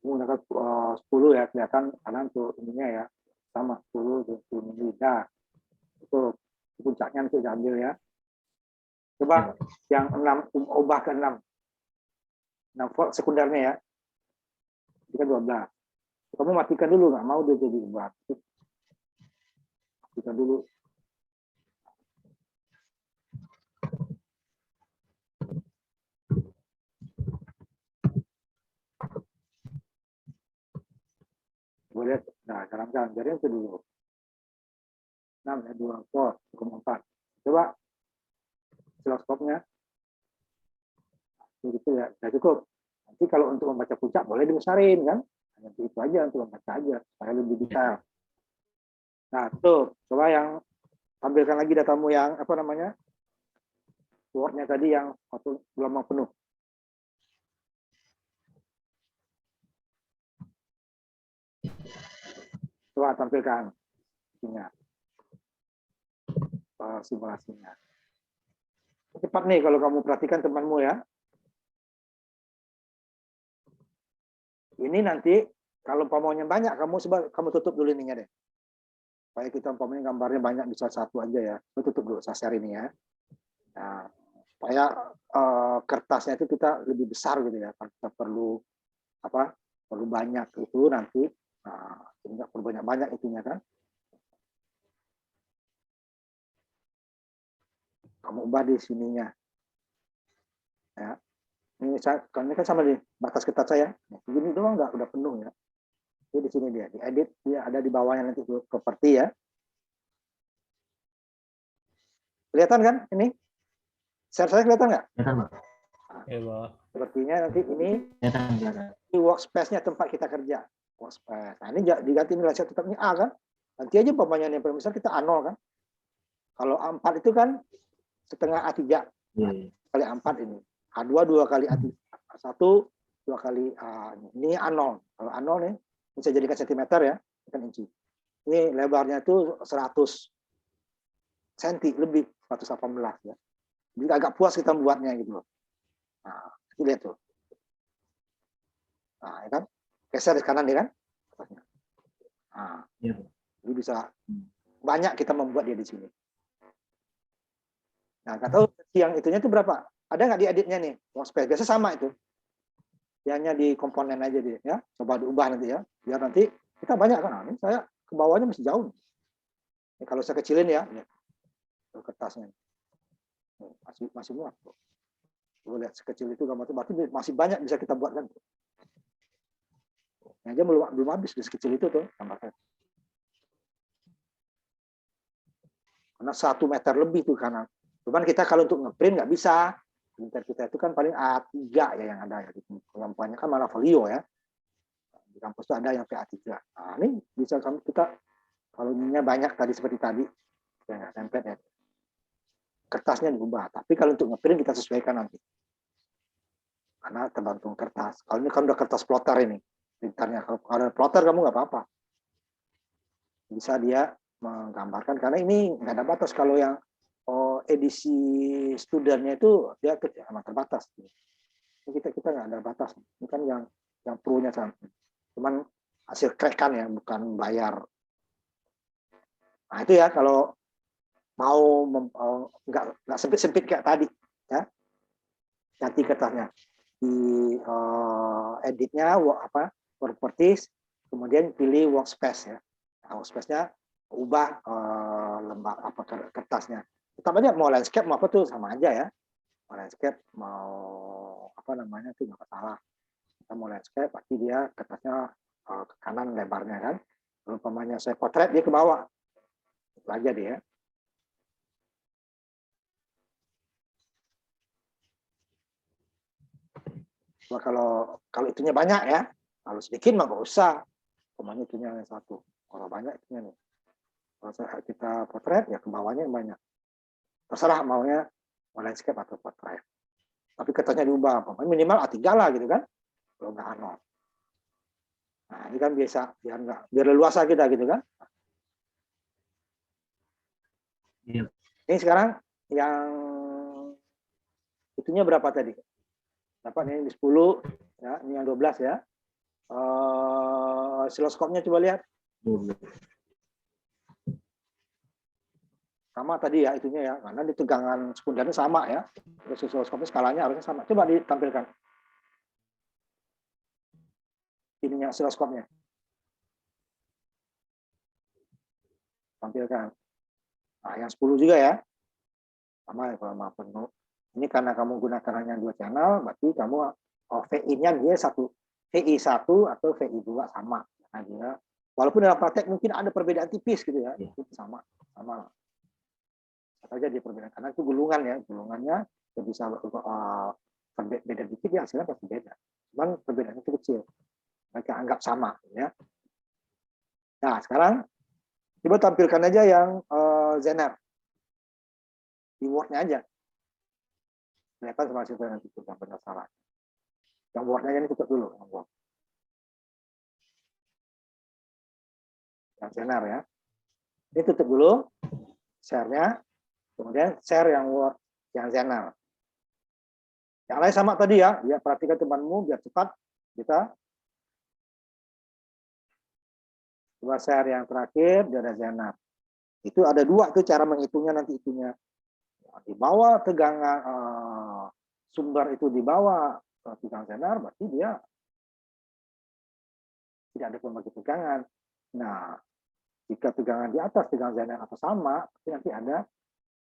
Speaker 1: Menggunakan 10 ya, kelihatan kanan tuh ininya ya, sama 10 tuh ini. Nah, itu puncaknya nanti diambil ya. Coba yang 6, ubah ke 6 volt sekundernya ya. Jika 12. Kamu matikan dulu, nggak mau dia jadi ubah. Matikan dulu. Boleh, nah jalan-jalan dari itu dulu. 6 ya, 2 volt, 4. Coba oscilloscope-nya. Begitu ya, sudah cukup. Nanti kalau untuk membaca puncak boleh dibesarin kan? Hanya itu aja untuk membaca aja, supaya lebih detail. Nah, tuh, coba yang tampilkan lagi datamu yang apa namanya? Word-nya tadi yang waktu gelombang penuh. Coba tampilkan ininya. Simulasinya. Cepat nih kalau kamu perhatikan temanmu ya. Ini nanti kalau umpamanya banyak, kamu tutup dulu ininya deh. Supaya kita umpamanya gambarnya banyak bisa satu aja ya. Tutup dulu saya share ini ya. Nah, supaya kertasnya itu kita lebih besar gitu ya. Kita perlu apa? Perlu banyak itu nanti. Nah, nggak perlu banyak itunya kan. Kamu ubah di sininya. Ya. Ini kan sama di batas kertas saya. Begini doang nggak udah penuh ya. Jadi di sini dia diedit, dia ada di bawahnya nanti properti ya. Kelihatan kan ini? Share saya kelihatan nggak?
Speaker 2: Kelihatan, Pak.
Speaker 4: Ya, Pak.
Speaker 1: Sepertinya nanti ini
Speaker 2: Kelihatan.
Speaker 1: workspace-nya tempat kita kerja. Workspace. Nah, ini diganti nilai tetapnya A kan? Nanti aja umpamanya yang paling besar kita A0 kan? Kalau A4 itu kan setengah A3 kali A4 ini. A2 2 kali A1 2 kali ini A0. Kalau A0 nih bisa jadikan sentimeter ya, bukan inci. Ini lebarnya itu 100 cm lebih, 118 ya. Jadi agak puas kita buatnya gitu loh. Nah, lihat tuh. Nah, ya kan? Geser di kanan ya kan? Nah,
Speaker 2: Ya.
Speaker 1: jadi bisa banyak kita membuat dia di sini. Nah, nggak tahu yang itunya itu berapa? Ada nggak di editnya nih? Workspace biasa sama itu. Dia hanya di komponen aja dia ya. Coba diubah nanti ya. Biar nanti kita banyak kan. Nah, ini saya ke bawahnya masih jauh. Ini kalau saya kecilin ya, kertasnya. Masih muat. Coba lihat sekecil itu gambar itu berarti masih banyak bisa kita buat kan. Ini aja belum habis di sekecil itu tuh gambarnya. Karena 1 meter lebih tuh kanan. Cuman kita kalau untuk ngeprint nggak bisa. Printer kita itu kan paling A3 ya yang ada ya. Yang banyak kan malah folio ya. Di kampus itu ada yang A3. Nah, ini bisa kita kalau ininya banyak tadi seperti tadi ya template ya. Kertasnya diubah. Tapi kalau untuk ngeprint kita sesuaikan nanti. Karena tergantung kertas. Kalau ini kan udah kertas plotter ini. Printernya kalau ada plotter kamu nggak apa-apa. Bisa dia menggambarkan karena ini nggak ada batas. Kalau yang edisi studennya itu dia amat terbatas. Ini kita nggak ada batas. Ini kan yang pro-nya cuman hasil krekan ya, bukan bayar. Nah itu ya kalau mau nggak sempit-sempit kayak tadi ya, ganti kertasnya di editnya properties, kemudian pilih workspace ya. Nah, workspace-nya ubah lembar kertasnya. Tetap aja mau landscape mau apa tuh sama aja ya. Mau landscape mau apa namanya itu nggak salah. Kita mau landscape pasti dia kertasnya ke kanan lebarnya kan. Kalau umpamanya saya potret dia ke bawah. Itu aja dia. Nah, kalau itunya banyak ya, kalau sedikit mah nggak usah. Umpamanya itunya yang satu. Kalau banyak itunya nih. Kalau kita potret ya ke bawahnya yang banyak. Terserah maunya mau landscape atau potret. Tapi kertasnya diubah, minimal A3 lah gitu kan. Kalau nggak A0. Nah, ini kan biasa biar leluasa kita gitu kan.
Speaker 2: Iya.
Speaker 1: Ini sekarang yang itunya berapa tadi? Dapat ini 10 ya, ini yang 12 ya. Siloskopnya coba lihat. Sama tadi ya itunya ya, karena di tegangan sekundernya sama ya. Terus siloskopnya skalanya harusnya sama. Coba ditampilkan. Ininya siloskopnya. Tampilkan. Nah, yang 10 juga ya. Sama ya kalau mau penuh. Ini karena kamu gunakan hanya 2 channel, berarti kamu VI-nya dia VI1 atau VI2 sama. Nah, dia, walaupun dalam praktek mungkin ada perbedaan tipis gitu ya, itu sama lah. Saja di perbedaan karena itu gulungan ya, gulungannya bisa beda dikit ya hasilnya pasti beda. Cuman perbedaannya itu kecil. Mereka anggap sama ya. Nah, sekarang coba tampilkan aja yang Zener. Di Word-nya aja. Kelihatan sama hasilnya nanti itu yang benar salah. Yang Word-nya ini tutup dulu. Yang Word. Yang Zener ya. Ini tutup dulu. Share-nya. Kemudian share yang Word, yang Zener. Yang lain sama tadi ya. Ya, perhatikan temanmu biar cepat. Kita coba share yang terakhir dari Zener. Itu ada 2 tuh cara menghitungnya nanti itunya. Di bawah tegangan sumber itu di bawah tegangan Zener, berarti dia tidak ada pembagi tegangan. Nah, jika tegangan di atas tegangan Zener atau sama, berarti nanti ada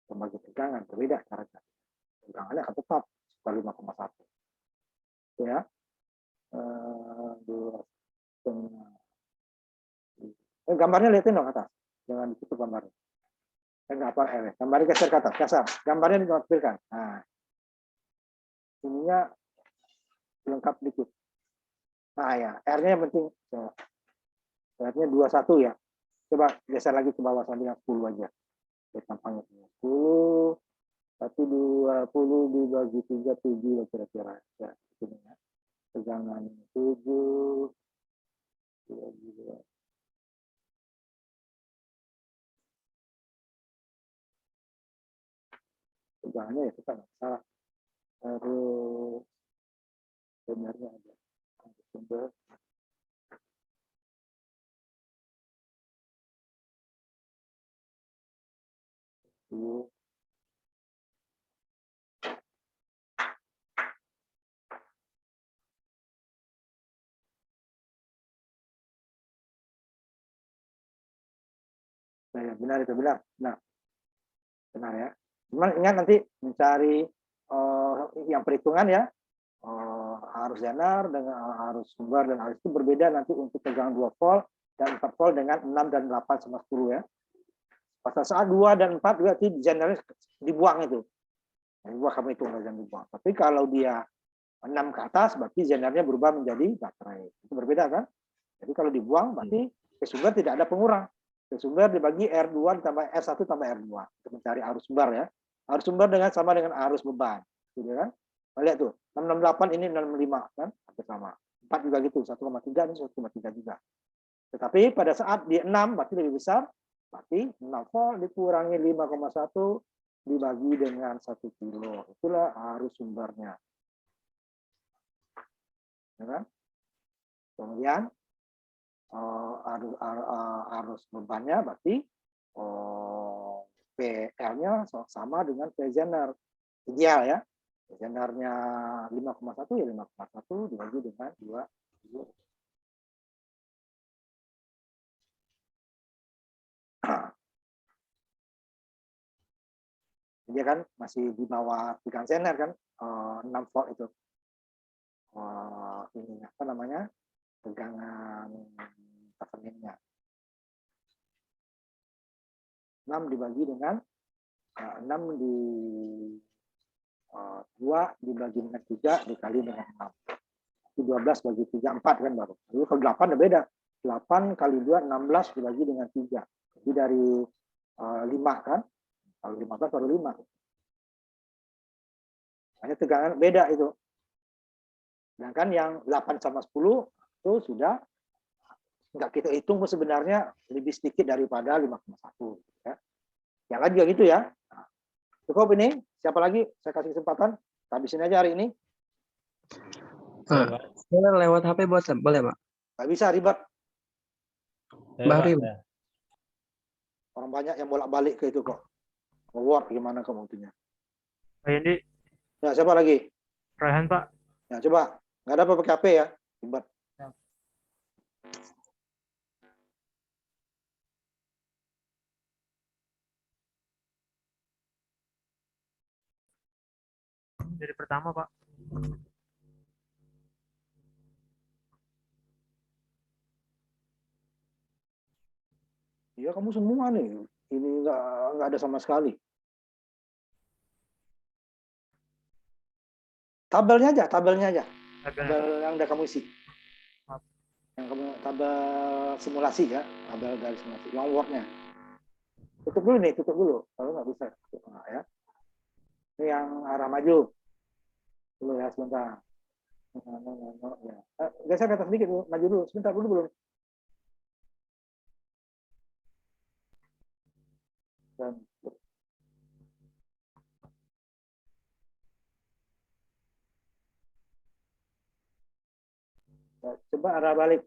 Speaker 1: pembagi tegangan berbeda caranya. Tegangannya akan tetap 5,1. Ya. 2,5. Gambarnya lihatin dong atas. Jangan ditutup gambarnya. Gambarnya geser ke atas, kasar. Gambarnya ditampilkan. Nah, ininya lengkap dikit. Nah ya, R-nya yang penting. R-nya 21 ya. Coba geser lagi ke bawah sampai yang 10 aja. Tampangnya 10, tapi 20 dibagi 3, 7 kira-kira. Ya, ya. Tegangan 7, 2. Tegangannya ya kita nggak salah. Terus sebenarnya ada sumber. Nah, benar itu benar. Nah, benar ya. Cuman ingat nanti mencari yang perhitungan ya. Arus Zener dengan arus sumber dan arus itu berbeda nanti untuk tegangan 2 volt dan 4 volt dengan 6 dan 8 sama 10 ya. Pada saat 2 dan 4 berarti Zenernya dibuang itu. Dibuang kamu itu jangan dibuang. Tapi kalau dia 6 ke atas berarti Zenernya berubah menjadi baterai. Itu berbeda kan? Jadi kalau dibuang berarti ke sumber tidak ada pengurang. Ke sumber dibagi R2 ditambah R1 tambah R2 untuk mencari arus sumber ya. Arus sumber sama dengan arus beban. Gitu kan? Lihat tuh, 668 ini 665 kan? Hampir sama. 4 juga gitu, 1,3 ini 1,3 juga. Tetapi pada saat di 6 berarti lebih besar, berarti 6 volt dikurangi 5,1 dibagi dengan 1 kilo. Itulah arus sumbernya. Ya kan? Kemudian arus bebannya berarti PL-nya sama dengan P Zener. Ideal ya. Standarnya 5,1 ya 5,1 dibagi dengan 2. Dia kan masih di bawah tegangan standar kan, 6 volt itu. Ini apa namanya, tegangan tekanannya. 6 dibagi dengan 6 di 2 dibagi dengan 3 dikali dengan 6. 12 bagi 3, 4 kan baru. Lalu kalau 8 udah beda. 8 kali 2, 16 dibagi dengan 3. Jadi dari 5 kan. Kalau 15 baru 5. Hanya tegangan beda itu. Sedangkan yang 8 sama 10 itu sudah nggak kita hitung sebenarnya lebih sedikit daripada 5,1. Ya. Yang lain juga gitu ya. Nah, cukup ini. Siapa lagi? Saya kasih kesempatan. Habisin aja hari ini.
Speaker 4: Saya lewat HP boleh, Pak?
Speaker 1: Nggak bisa, ribet.
Speaker 4: Bahri.
Speaker 1: Orang banyak yang bolak-balik ke itu kok. Word gimana kamu itunya?
Speaker 5: Pak Yendi,
Speaker 1: Ya, siapa lagi?
Speaker 5: Raihan Pak.
Speaker 1: Ya, coba. Nggak ada apa pakai HP ya. Ribet.
Speaker 5: Dari pertama Pak.
Speaker 1: Iya, kamu semua nih. Ini nggak ada sama sekali. Tabelnya aja. Tabel yang udah kamu isi. Yang kamu tabel simulasi ya, tabel dari simulasi. Yang wordnya. Tutup dulu nih, tutup dulu. Kalau nggak bisa, nah, ya. Ini yang arah maju. Dulu ya, sebentar. Ya. Geser ke atas sedikit, maju dulu. Sebentar dulu belum. Dan coba arah balik.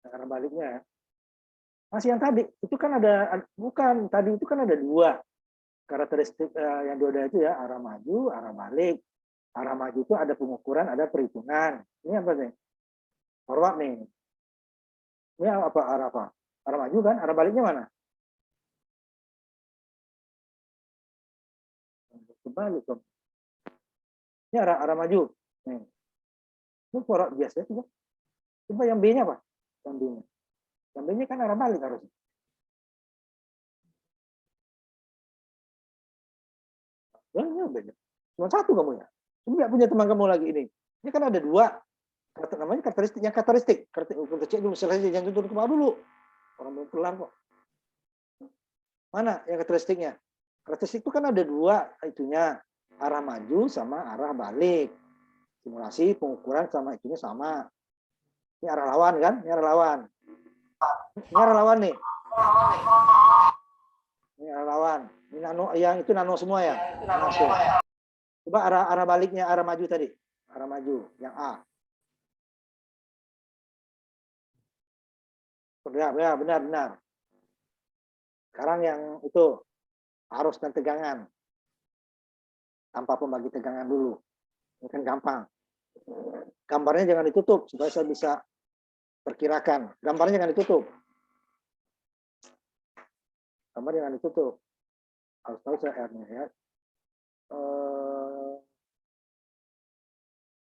Speaker 1: Arah baliknya ya. Masih yang tadi, itu kan ada, bukan, tadi itu kan ada 2 karakteristik yang dua itu ya, arah maju, arah balik. Arah maju itu ada pengukuran, ada perhitungan. Ini apa nih? Forward nih. Ini apa? Arah apa? Arah maju kan? Arah baliknya mana? Kebalik dong. Ini arah maju. Nih. Ini forward biasa juga. Coba yang B-nya apa? Yang B-nya. Yang B-nya kan arah balik harusnya. Ya, beda. Cuma 1 kamu ya. Cuma nggak punya teman kamu lagi ini. Ini kan ada 2. Namanya karakteristik. Karakteristik dulu. Selesai jangan turun ke bawah dulu. Orang belum kelar kok. Mana yang karakteristiknya? Karakteristik itu kan ada 2 itunya. Arah maju sama arah balik. Simulasi, pengukuran sama itunya sama. Ini arah lawan kan? Ini arah lawan. Ini arah lawan nih. Ini arah lawan. Ini nano, yang itu nano semua ya. Nano semua. Coba arah baliknya, arah maju tadi. Arah maju, yang A. Benar. Sekarang yang itu arus dan tegangan. Tanpa pembagi tegangan dulu. Ini kan gampang. Gambarnya jangan ditutup supaya saya bisa perkirakan. Gambarnya jangan ditutup. Gambar jangan ditutup. Harus tahu saya R-nya ya.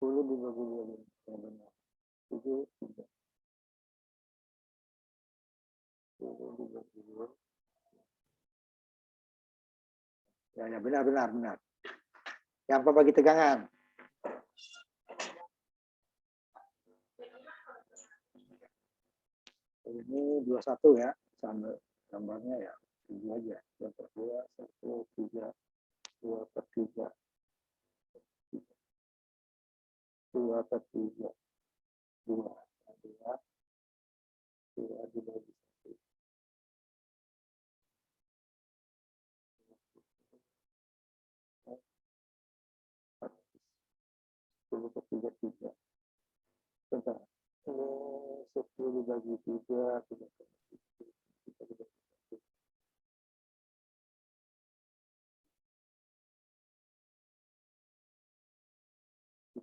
Speaker 1: 10 dibagi 2. 7, 3. 10 dibagi 2. Ya, benar. Yang pembagi tegangan. Ini 21 ya. Sama gambarnya ya. 7 aja. 2/2, 1, 3. 2/3. 2/3. 2 dibagi 1. 10/3. Bentar. Ini 10 dibagi 3.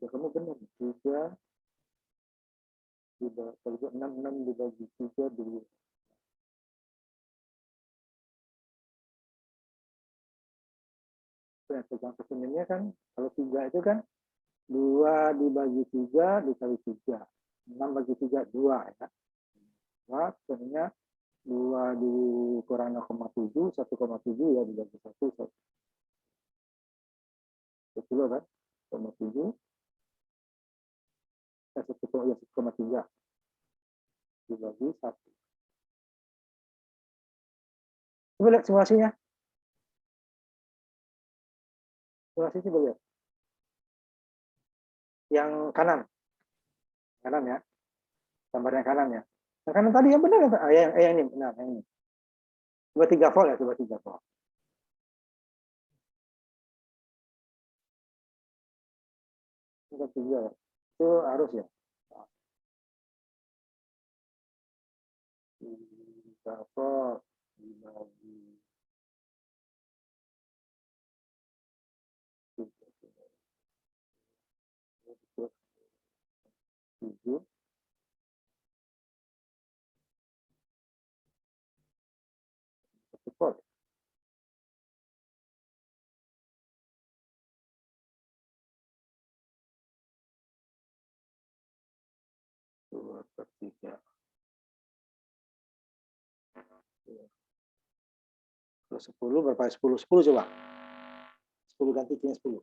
Speaker 1: Tiga kamu benar. 3 dibagi 6 dibagi 3 2. Ya, pegang kesemuanya kan, kalau 3 itu kan 2 dibagi 3 dikali 3. 6 bagi 3, 2 ya. Nah, sebenarnya 2 dikurang 0,7, 1,7 ya dibagi 1, 10 kan, 1,7, 1,3 dibagi 1. Coba lihat simulasinya. Simulasi coba lihat. Yang kanan ya. Gambar yang kanan ya. Yang kanan tadi yang benar ya, Pak? Yang ini benar, yang ini. Coba 3 volt ya, coba 3 volt. Coba 3 ya. Itu harus ya. 3 volt dibagi 7. 1 volt. Dua per 3. Terus 10 berapa? 10 coba. 10 ganti 10.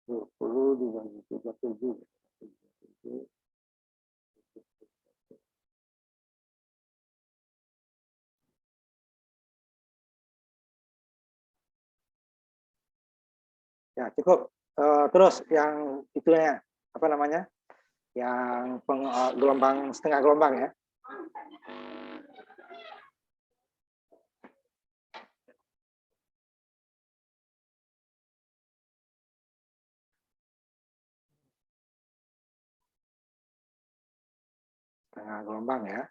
Speaker 1: Sepuluh dibagi 37. Ya, cukup. Terus yang itunya apa namanya? Yang gelombang setengah gelombang ya. Setengah gelombang ya.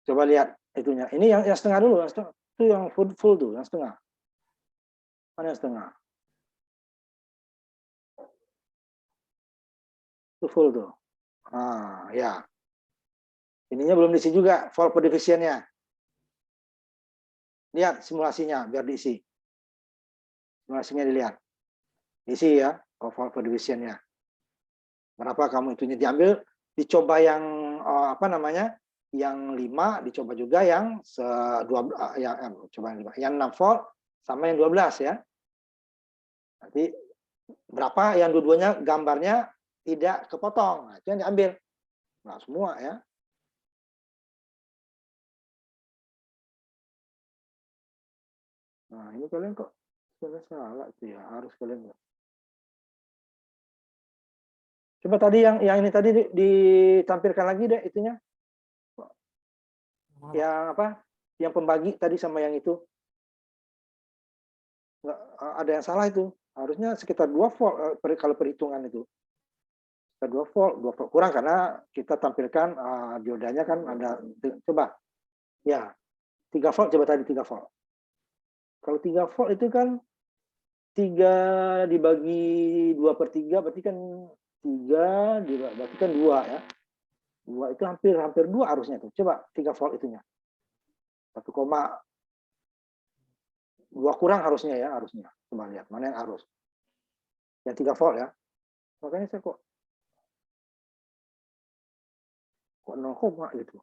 Speaker 1: Coba lihat itunya. Ini yang setengah dulu, yang setengah. Itu yang full tuh, yang setengah. Mana yang setengah? Itu full tuh. Ah, ya. Ininya belum diisi juga volt per division-nya. Lihat simulasinya biar diisi. Simulasinya dilihat. Diisi ya, volt per division-nya. Berapa kamu itunya diambil, dicoba yang apa namanya? Yang 5, dicoba juga yang coba yang 5, yang 6 volt sama yang 12 ya. Nanti berapa yang dua-duanya gambarnya tidak kepotong. Nah, itu yang diambil. Nah, semua ya. Nah, ini kalian kok salah itu ya, harus kalian. Coba tadi yang ini tadi ditampilkan lagi deh itunya. Yang apa? Yang pembagi tadi sama yang itu. Nggak, ada yang salah itu. Harusnya sekitar 2 volt kalau perhitungan itu. Sekitar 2 volt, 2 volt kurang karena kita tampilkan diodanya kan ada, coba. Ya, 3 volt coba tadi 3 volt. Kalau 3 volt itu kan 3 dibagi 2 per 3 berarti kan 3 berarti kan 2 ya. 2 itu hampir 2 harusnya tuh. Coba 3 volt itunya. 1,2 kurang harusnya ya, harusnya. Coba lihat mana yang harus. Yang 3 volt ya. Makanya saya kok 0, gitu.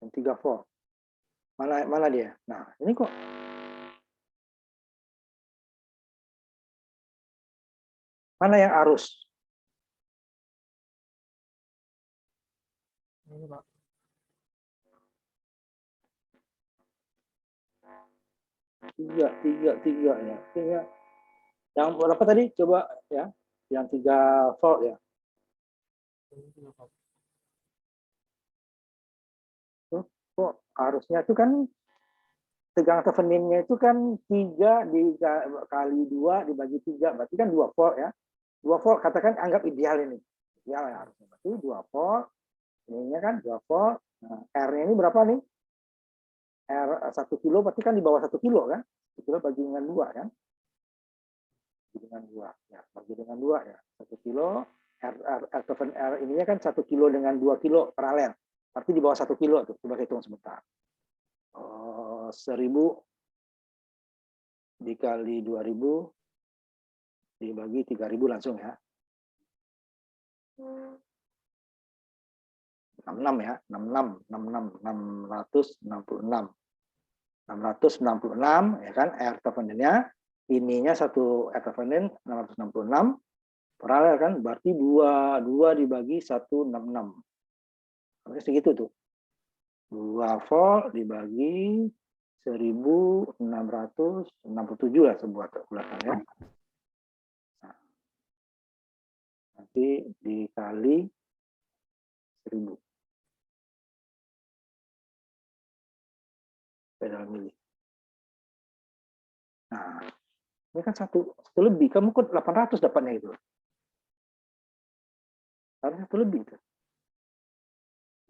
Speaker 1: Yang 3 volt. Mana dia? Nah, ini kok mana yang arus?
Speaker 5: Ini, Pak.
Speaker 1: Tiga ya. Artinya Yang berapa tadi? Coba ya. Yang 3 volt ya. Kok harusnya itu kan tegangan Theveninnya itu kan 3 dikali 2 dibagi 3, berarti kan 2 volt ya. 2 volt katakan anggap ideal ini. Ideal ya harusnya. Berarti 2 volt. Ininya kan 2 volt. Nah, R-nya ini berapa nih? R 1 kilo berarti kan di bawah 1 kilo kan? 1 kilo bagi dengan 2 kan? Bagi dengan 2. Ya, bagi dengan 2 ya. 1 kilo R ininya kan 1 kilo dengan 2 kilo paralel. Berarti di bawah 1 kilo tuh. Coba hitung sebentar. 1000 dikali 2000 dibagi 3000 langsung ya. 66 ya, 666 ya kan R Theveninnya, ininya satu R Thevenin 666 paralel kan, berarti 2 dibagi 166. Harusnya segitu tuh. 2 volt dibagi 1667 lah sebuah bulatan ya. Nah, nanti dikali 1000. Dalam mili. Nah, ini kan satu lebih. Kamu kok 800 dapatnya itu? Harusnya 1 lebih itu.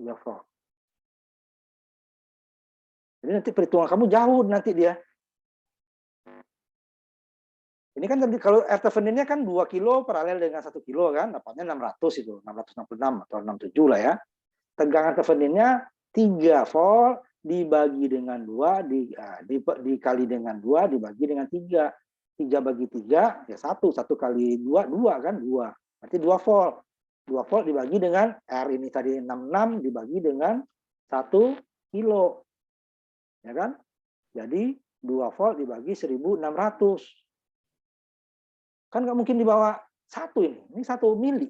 Speaker 1: 3 volt. Jadi nanti perhitungan kamu jauh nanti dia. Ini kan kalau R Theveninnya kan 2 kilo paralel dengan 1 kilo kan, dapatnya 600 itu, 666 atau 67 lah ya. Tegangan Theveninnya 3 volt dibagi dengan 2 dikali dengan 2 dibagi dengan 3. 3 bagi 3 ya 1 kali 2 kan 2. Berarti 2 volt. 2 volt dibagi dengan R ini tadi 66 dibagi dengan 1 kilo. Ya kan? Jadi 2 volt dibagi 1600. Kan nggak mungkin di bawah 1 ini. Ini 1 mili.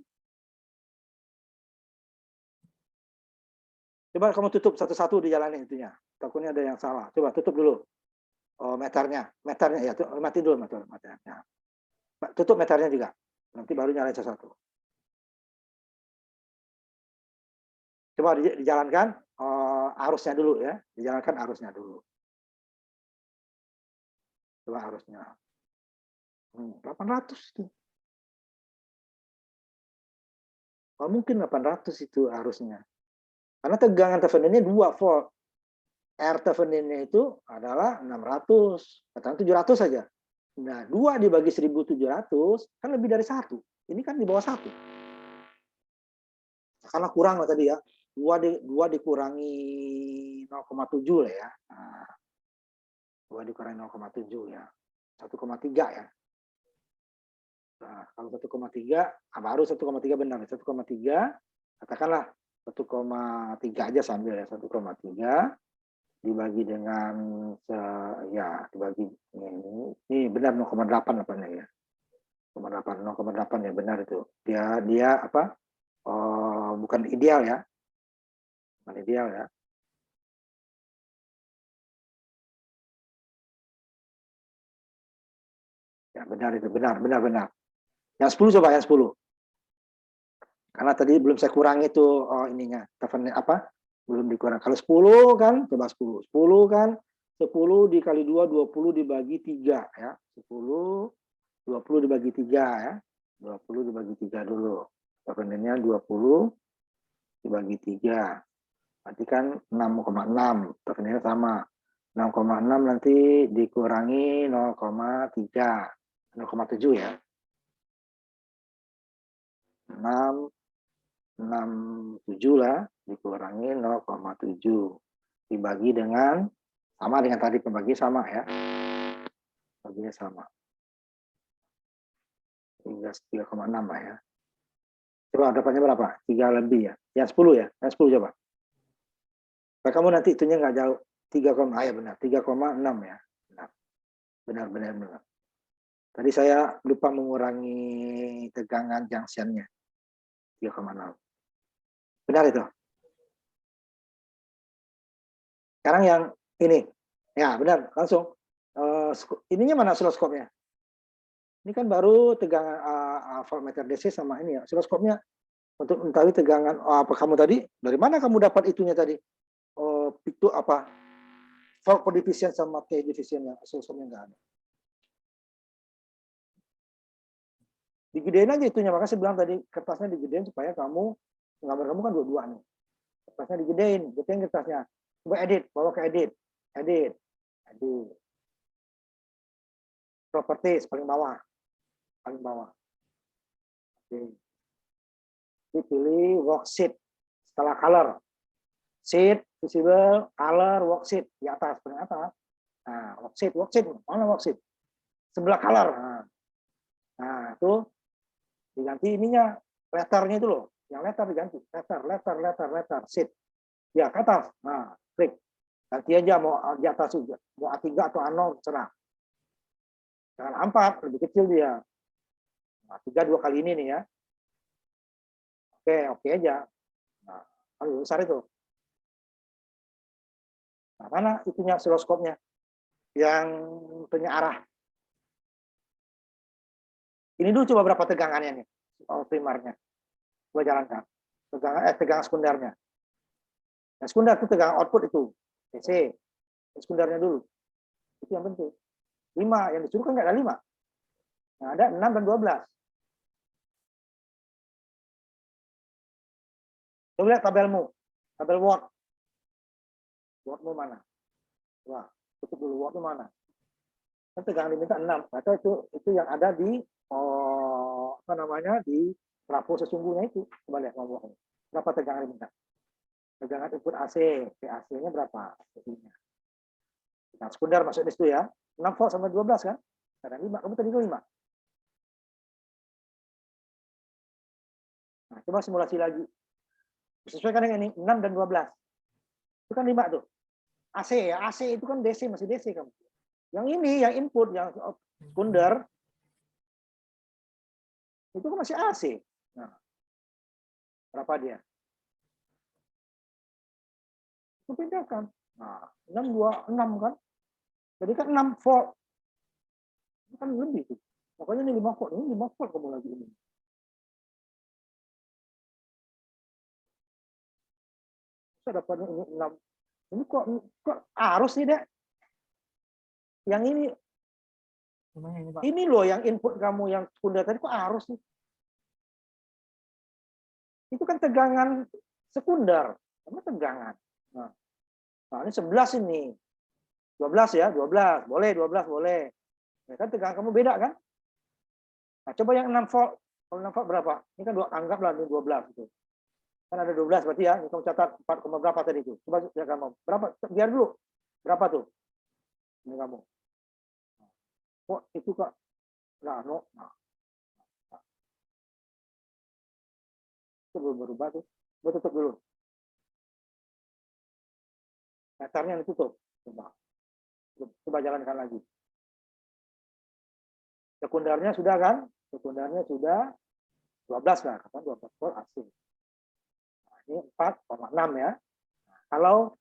Speaker 1: Coba kamu tutup satu-satu di jalan itunya. Takutnya ada yang salah. Coba tutup dulu. Oh, meternya ya. Mati dulu meternya. Tutup meternya juga. Nanti baru nyalain satu. Coba dijalankan arusnya dulu ya. Dijalankan arusnya dulu. Coba arusnya. 800 itu. Oh, mungkin 800 itu arusnya. Karena tegangan Theveninnya 2 volt. R Theveninnya itu adalah 600. Katakan 700 saja. Nah, 2 dibagi 1700 kan lebih dari 1. Ini kan di bawah 1. Karena kurang lah tadi ya. 2 dikurangi 0,7 lah ya. Nah, 2 dikurangi 0,7 ya. 1,3 ya. Nah, kalau 1,3, baru 1,3 benar. 1,3, katakanlah 1,3 aja sambil ya. 1,3 dibagi dengan dibagi ini benar 0,8 apanya ya. 0,8 ya benar itu. Dia apa? Bukan ideal ya. Bukan ideal ya. Ya benar itu, benar. Yang 10 coba yang 10. Karena tadi belum saya kurangi itu ininya, apa? Belum dikurang. Kalau 10 kan, coba 10. 10 kan 10 dikali 2 20 dibagi 3 ya. 10 20 dibagi 3 ya. 20 dibagi 3 dulu. Theveninnya 20 dibagi 3. Berarti kan 6,6. Theveninnya sama. 6,6 nanti dikurangi 0,3. 0,7 ya. 667 lah dikurangi 0,7 dibagi dengan sama dengan tadi pembagi sama ya. Baginya sama. 3,6 lah ya. Coba dapatnya berapa? 3 lebih ya. Yang 10 ya. Yang 10 coba. Nah, kamu nanti itunya nggak jauh. 3, ya benar. 3,6 ya. Benar. Tadi saya lupa mengurangi tegangan junction-nya. 3,6. Benar itu. Sekarang yang ini. Ya, benar. Langsung. Ininya mana oscilloscope-nya? Ini kan baru tegangan voltmeter DC sama ini ya. Siloskopnya untuk mengetahui tegangan apa kamu tadi, dari mana kamu dapat itunya tadi? Itu apa? Volt per division sama T divisionnya, siloskopnya nggak ada. Digedein aja itunya, makanya saya bilang tadi kertasnya digedein supaya kamu, gambar kamu kan dua-dua nih. Kertasnya digedein kertasnya. Coba edit, bawa ke edit. Edit. Properties paling bawah. Paling bawah. Oke. Dipilih worksheet setelah color. Sheet, visible, color, worksheet di atas, paling atas. Nah, worksheet, mana worksheet? Sebelah color. Nah, itu diganti ininya, letternya itu loh. Yang letter diganti, letter, sheet. Ya, ke atas. Nah, klik. Ganti aja mau di atas juga. Mau A3 atau A0, serah. Jangan A4, lebih kecil dia. A3 dua kali ini nih ya. Oke aja. Nah, lebih besar itu. Nah, mana itunya siloskopnya? Yang punya arah. Ini dulu coba berapa tegangannya nih, primernya. Coba jalankan. Tegangan sekundernya. Nah, sekunder itu tegangan output itu. DC. Sekundernya dulu. Itu yang penting. 5. Yang disuruh kan nggak ada 5. Nah, ada 6 dan 12. Coba lihat tabelmu. Tabel Word. Wordmu mana? Wah, tutup dulu Wordmu mana? Kan tegangan diminta 6. Atau itu yang ada di di trafo sesungguhnya itu. Coba lihat nomornya. Berapa tegangan diminta? Tegangan input AC. AC-nya berapa? Nah, sekunder masuk di situ ya. 6 volt sama 12 kan? Ada 5. Kamu tadi 5. Nah, coba simulasi lagi. Sesuaikan dengan ini 6 dan 12. Itu kan 5 tuh. AC ya. AC itu kan DC, masih DC kamu. Yang ini, yang input, yang sekunder, itu kan masih AC. Nah, berapa dia? Itu pindahkan. Nah, 6, 2, 6 kan? Jadi kan 6 volt. Itu kan lebih tuh. Pokoknya ini 5 volt. Ini 5 volt kamu lagi ini. Saya dapatnya ini 6. Ini kok arus nih, Dek? Yang ini loh yang input kamu yang sekunder tadi kok arus nih. Itu kan tegangan sekunder. Karena tegangan. Nah, ini 11 ini. 12 ya, 12. Boleh, 12 boleh. Ya kan tegangan kamu beda kan? Nah, coba yang 6 volt. Kalau 6 volt berapa? Ini kan anggaplah ini 12 gitu. Kan ada 12 berarti ya. Ini kamu catat 4, berapa tadi itu? Coba ya kamu. Berapa? Biar dulu. Berapa tuh? Ini kamu. Kok itu kok nano? Nah. Itu belum berubah tuh. Gue tutup dulu. Dasarnya ditutup. Coba jalankan lagi. Sekundernya sudah kan? Sekundernya sudah 12 lah. Kata 12 volt AC. Nah, ini 4,6 ya. Nah, kalau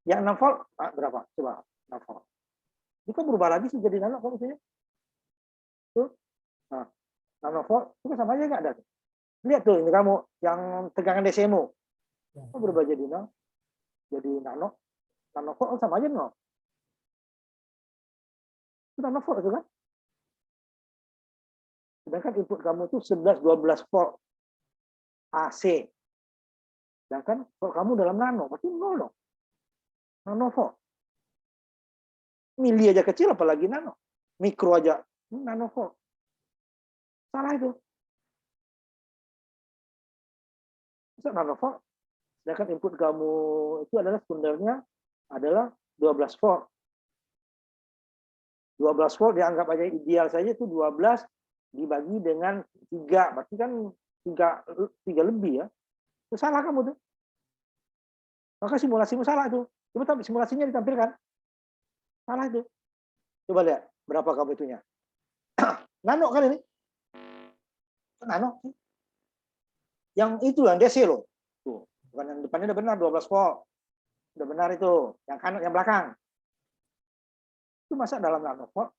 Speaker 1: yang 6 volt, berapa? Coba 6 volt. Ini kan berubah lagi sih jadi nano kalau misalnya. Tuh. Nah, nano volt, itu sama aja nggak ada. Lihat tuh, ini kamu yang tegangan DC-mu. Itu berubah jadi nano. Jadi nano. Nano volt sama aja nol. Itu nano volt itu kan. Sedangkan input kamu itu 11-12 volt AC. Sedangkan volt kamu dalam nano, berarti nol dong. Nano volt. Mili aja kecil, apalagi nano. Mikro aja, nano volt. Salah itu. Bisa nano volt. Sedangkan input kamu itu adalah sekundernya adalah 12 volt. 12 volt dianggap aja ideal saja itu 12 dibagi dengan 3. Berarti kan 3 lebih ya. Itu salah kamu tuh. Maka simulasimu salah tuh. Coba simulasinya ditampilkan. Salah itu. Coba lihat berapa kamu itunya. Nano kan ini. Nano. Yang itu yang DC loh. Tuh. Bukan yang depannya udah benar 12 volt. Udah benar itu. Yang kanan, yang belakang. Itu masa dalam nano volt.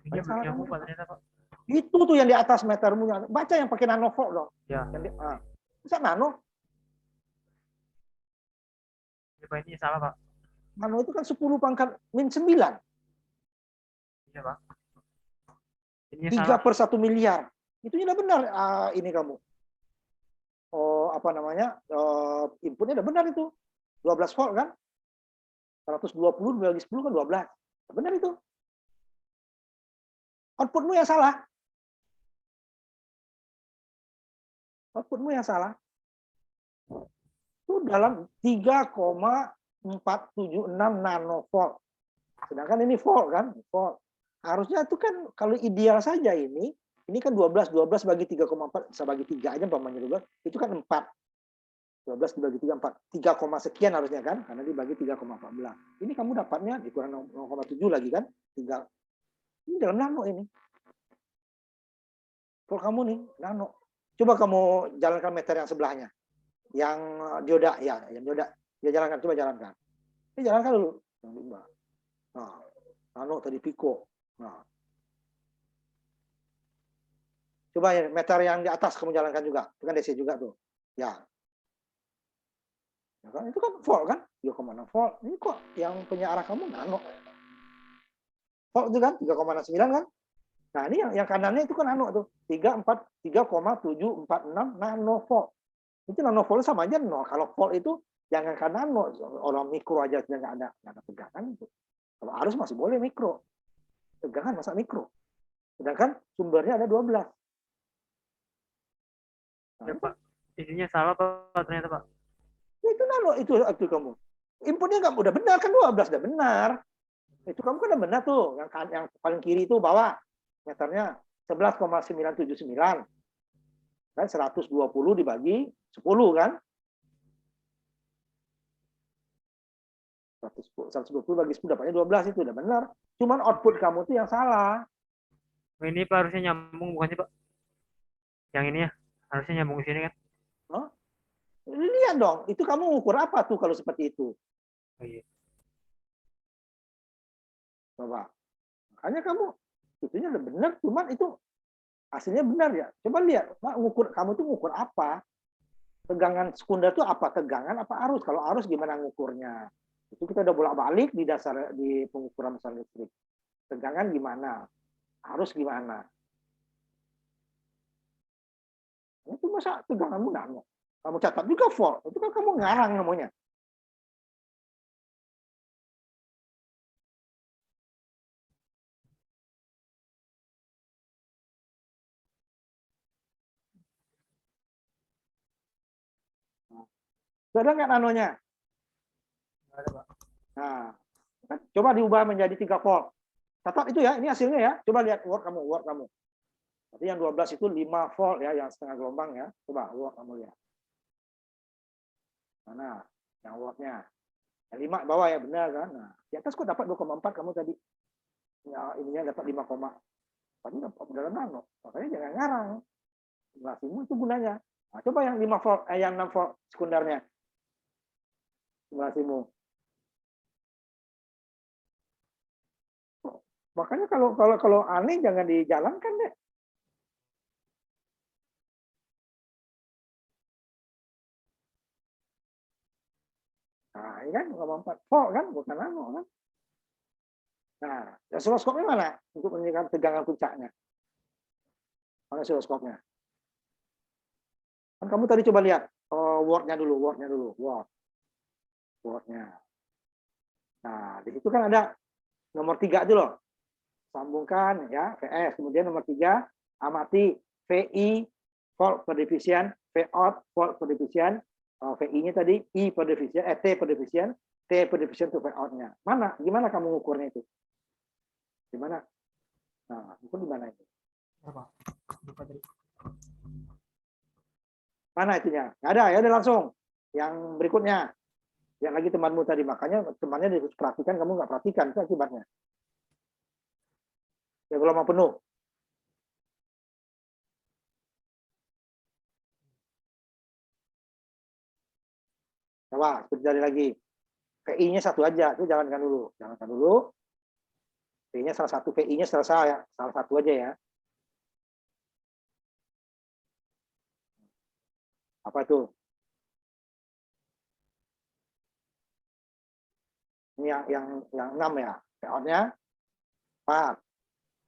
Speaker 5: Ini belum
Speaker 1: salah
Speaker 5: nyambung
Speaker 1: kamu.
Speaker 5: Pak ternyata Pak.
Speaker 1: Itu tuh yang di atas metermu. Baca yang pakai nanovolt dong.
Speaker 5: Ya.
Speaker 1: Bisa nano.
Speaker 5: Ini Pak ini salah Pak.
Speaker 1: Nano itu kan 10 pangkat min 9.
Speaker 5: Iya Pak. Ini
Speaker 1: 3
Speaker 5: salah.
Speaker 1: per 1 miliar. Itu udah benar ini kamu. Oh, apa namanya? Inputnya udah benar itu. 12 volt kan? 120 dibagi 10 kan 12. Benar itu. Outputmu yang salah. Outputmu yang salah. Itu dalam 3,476 nanovolt. Sedangkan ini volt kan? Volt. Harusnya itu kan kalau ideal saja ini kan 12 bagi 3,4 bisa bagi 3 aja umpamanya 12, itu kan 4. 12 dibagi 3 4. 3, sekian harusnya kan? Karena dibagi 3,14. Ini kamu dapatnya dikurang 0,7 lagi kan? 3. Ini dalam nano ini. Kalau kamu nih nano. Coba kamu jalankan meter yang sebelahnya. Yang dioda ya, yang dioda. Ya jalankan, coba jalankan. Ini jalankan dulu. Nah, nano tadi pico. Nah. Coba ya, meter yang di atas kamu jalankan juga. Itu kan DC juga tuh. Ya. Ya kan? Itu kan volt kan? 3,6 volt. Ini kok yang punya arah kamu nano. Volt itu kan 3,9 kan? Nah, ini yang kanannya itu kan nano tuh. 3,746 nanovolt. Itu nanovolt sama aja 0. Kalau volt itu jangankan nano, orang mikro aja sudah nggak ada tegangan itu. Kalau arus masih boleh mikro. Tegangan masa mikro. Sedangkan sumbernya ada 12. Nah,
Speaker 5: Ya Pak. Isinya salah Pak ternyata Pak.
Speaker 1: itu nano itu kamu. Inputnya nggak udah benar kan 12 udah benar. Itu kamu kan udah benar tuh. Yang paling kiri itu bawah meternya 11,979. Kan 120 dibagi 10 kan? 120 bagi 10 dapatnya 12 itu udah benar. Cuman output kamu tuh yang salah.
Speaker 5: Ini Pak harusnya nyambung bukan sih Pak? Yang ini ya harusnya nyambung ke sini kan?
Speaker 1: Huh? Lihat dong, itu kamu ukur apa tuh kalau seperti itu?
Speaker 5: Oh, iya.
Speaker 1: Coba. Makanya kamu itunya udah benar, cuman itu hasilnya benar ya. Coba lihat, ngukur kamu tuh ngukur apa? Tegangan sekunder itu apa? Tegangan apa arus? Kalau arus gimana ngukurnya? Itu kita udah bolak-balik di dasar di pengukuran mesin listrik. Tegangan gimana? Arus gimana? Itu masa teganganmu nano? Kamu catat juga volt. Itu kan kamu ngarang namanya. Ada nggak nanonya?
Speaker 5: Nggak ada Pak.
Speaker 1: Nah, coba diubah menjadi 3 volt. Catat itu ya, ini hasilnya ya. Coba lihat watt kamu. Tapi yang 12 itu 5 volt ya, yang setengah gelombang ya. Coba watt kamu lihat. Mana yang wattnya? Yang 5 bawah ya, benar kan? Nah, di atas kok dapat 2,4 kamu tadi. Ya, ininya dapat 5, tadi dapat dalam nano. Makanya jangan ngarang. Simulasimu itu gunanya. Nah, coba yang 5 volt, yang 6 volt sekundernya. Simulasimu. Makanya kalau aneh jangan dijalankan deh. Nah, ini kan 2,4 volt kan, bukan nano kan. Nah, oscilloscopnya mana untuk menunjukkan tegangan puncaknya? Mana oscilloscopnya? Kan kamu tadi coba lihat wattnya dulu, wattnya. Nah, di situ kan ada nomor 3 itu loh. Sambungkan ya, VS. Kemudian nomor 3, amati VI, volt per division, Vout, volt per division, VI-nya tadi, I per division, T per division, T per division itu Vout-nya. Mana? Gimana kamu ngukurnya itu? Gimana? Nah, ukur di mana itu? Mana itunya? Nggak ada, ya udah langsung. Yang berikutnya. Yang lagi temanmu tadi, makanya temannya diperhatikan, kamu nggak perhatikan, itu akibatnya. Ya gelombang penuh. Coba, seperti lagi. PI-nya 1 aja, itu jalankan dulu. V-nya salah satu, VI-nya salah satu aja ya. Apa itu? Ini yang 6 ya. V-outnya 4.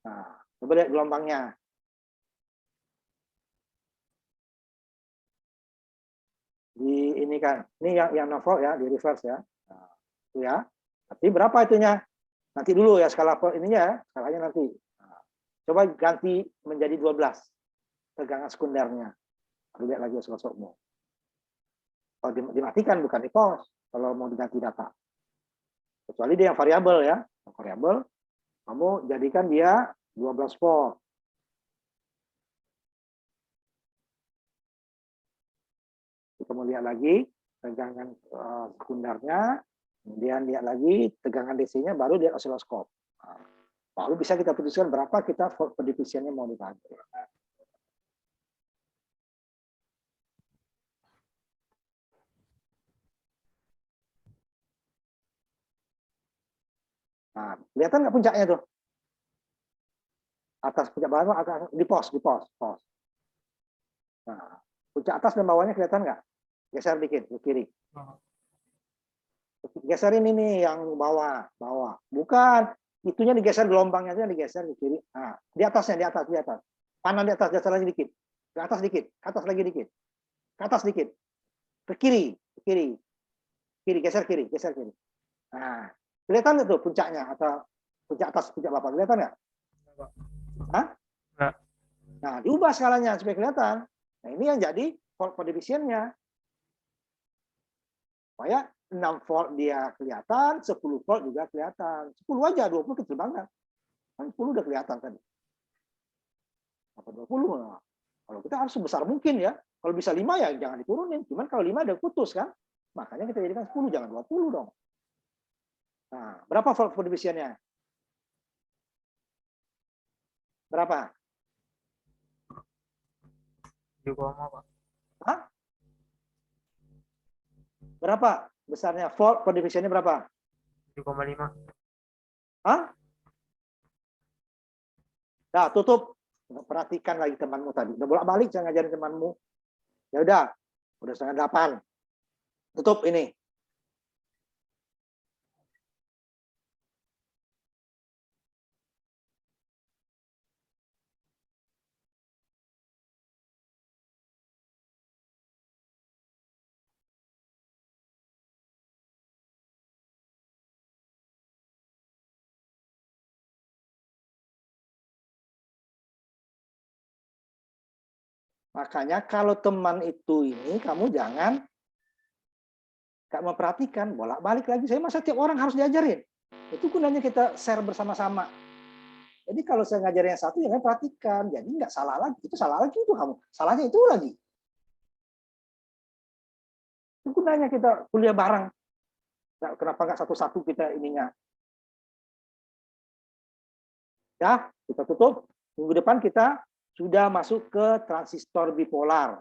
Speaker 1: Nah, coba lihat gelombangnya. Di ini kan, ini yang 6 volt ya, di reverse ya. Nah, itu ya. Tapi berapa itunya? Nanti dulu ya skala ininya ya, skalanya nanti. Nah, coba ganti menjadi 12 tegangan sekundernya. Lihat lagi oscilloscope-mu. Kalau dimatikan bukan di pause kalau mau diganti data. Kecuali dia yang variabel ya. Variabel, kamu jadikan dia 12 volt. Kita mau lihat lagi tegangan sekundernya, kemudian lihat lagi tegangan DC-nya, baru lihat osiloskop. Nah, lalu bisa kita putuskan berapa kita volt per division-nya mau dipakai. Nah, kelihatan nggak puncaknya tuh? Atas puncak bawah, atas di pos. Nah, puncak atas dan bawahnya kelihatan nggak? Geser dikit ke kiri. Geserin ini yang bawah. Bukan, itunya digeser, gelombangnya aja digeser ke kiri. Nah, di atasnya, di atas. Panan di atas, geser lagi dikit. Ke atas dikit, ke atas lagi dikit. Ke atas dikit. Ke kiri. Kiri, geser kiri. Nah, kelihatan nggak tuh puncaknya atau puncak atas, puncak bawah? Kelihatan nggak? Hah?
Speaker 5: Nggak.
Speaker 1: Nah, diubah skalanya supaya kelihatan. Nah, ini yang jadi volt per division-nya. Supaya 6 volt dia kelihatan, 10 volt juga kelihatan. 10 aja, 20 kecil banget. Kan 10 udah kelihatan tadi. Apa 20? Nah, kalau kita harus sebesar mungkin ya. Kalau bisa 5 ya jangan diturunin. Cuman kalau 5 udah putus kan. Makanya kita jadikan 10, jangan 20 dong. Nah, berapa volt per division-nya? Berapa?
Speaker 5: 7, Pak.
Speaker 1: Hah? Berapa besarnya volt per division-nya berapa?
Speaker 5: 7,5.
Speaker 1: Hah? Nah, tutup. Perhatikan lagi temanmu tadi. Udah bolak-balik saya ngajarin temanmu. Ya udah 7:30. Tutup ini. Makanya kalau teman itu ini kamu jangan gak memperhatikan, bolak-balik lagi. Saya masa tiap orang harus diajarin. Itu gunanya kita share bersama-sama. Jadi kalau saya ngajarin yang satu, jangan perhatikan. Jadi nggak salah lagi. Itu salah lagi itu kamu. Salahnya itu lagi. Itu gunanya kita kuliah bareng. Kenapa nggak satu-satu kita ininya? Ya, kita tutup. Minggu depan kita sudah masuk ke transistor bipolar.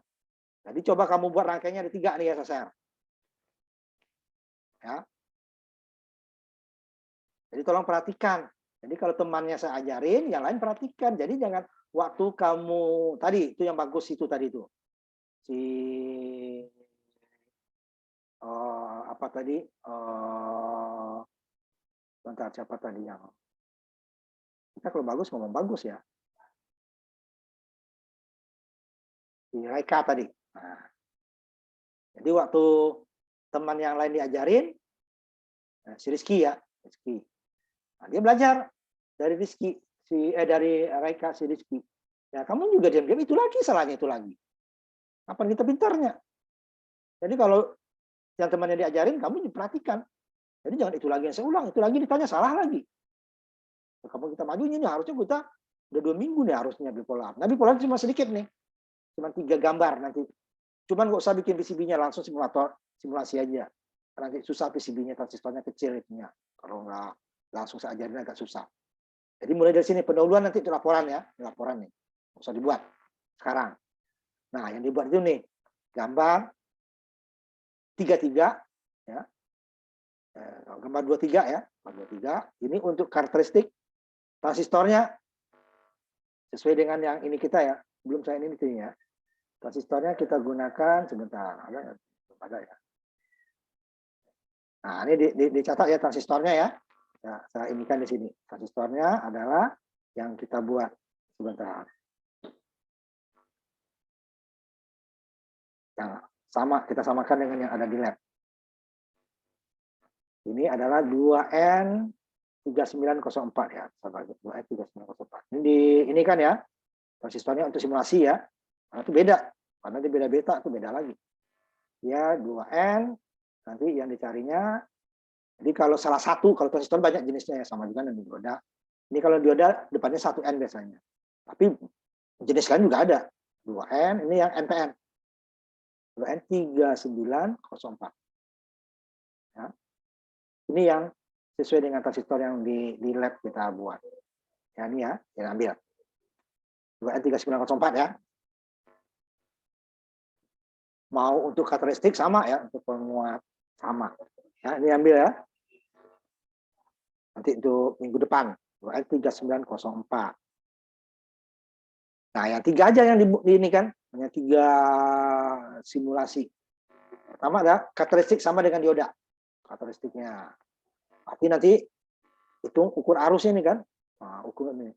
Speaker 1: Jadi coba kamu buat rangkaiannya ada 3 nih ya, saya. Ya. Jadi tolong perhatikan. Jadi kalau temannya saya ajarin, yang lain perhatikan. Jadi jangan waktu kamu tadi itu yang bagus itu tadi itu si apa tadi bentar siapa tadi yang kita kalau bagus ngomong bagus ya si Raika tadi. Nah, jadi waktu teman yang lain diajarin si Rizky ya Rizky. Nah, dia belajar dari Rizky dari Raika si Rizky. Ya kamu juga diam-diam itu lagi salahnya itu lagi. Kapan kita pintarnya? Jadi kalau yang temannya diajarin kamu diperhatikan. Jadi jangan itu lagi yang saya ulang, itu lagi ditanya salah lagi. Kamu kita maju ini harusnya kita udah 2 minggu nih harusnya bipolar. Nah bipolar cuma sedikit nih, cuma 3 gambar nanti. Cuman nggak usah bikin PCB-nya langsung simulasi aja. Nanti susah PCB-nya, transistornya kecil itunya. Kalau nggak langsung saya ajarin agak susah. Jadi mulai dari sini pendahuluan nanti itu laporan ya, laporan nih, nggak usah dibuat sekarang. Nah yang dibuat itu nih gambar 33 ya. Gambar 23 ya, gambar 23 ini untuk karakteristik Transistornya sesuai dengan yang ini kita ya. Belum saya ini ya. Transistornya kita gunakan sebentar. Ada ya. Nah, ini dicatat ya transistornya ya. Nah, saya inikan di sini. Transistornya adalah yang kita buat sebentar. Yang sama, kita samakan dengan yang ada di lab. Ini adalah 2N3904 ya. 2N3904. Ini kan ya. Transistornya untuk simulasi ya. Nah, itu beda. Karena dia beda beta itu beda lagi. Ya 2N. Nanti yang dicarinya. Jadi kalau salah satu, kalau transistor banyak jenisnya ya. Sama juga dengan dioda. Ini kalau dioda depannya 1N biasanya. Tapi jenis lain juga ada. 2N, ini yang NPN. 2N3904. Ya. Ini yang sesuai dengan transistor yang di lab kita buat. Ya, ini ya, yang ambil. 2N3904 ya. Mau untuk karakteristik sama ya, untuk penguat sama. Ya, ini ambil ya. Nanti untuk minggu depan, 2N3904. Nah, yang 3 aja yang di ini kan, hanya 3 simulasi. Pertama ada karakteristik sama dengan dioda. Karakteristiknya. Berarti nanti hitung ukur arusnya ini kan. Nah, ukur ini.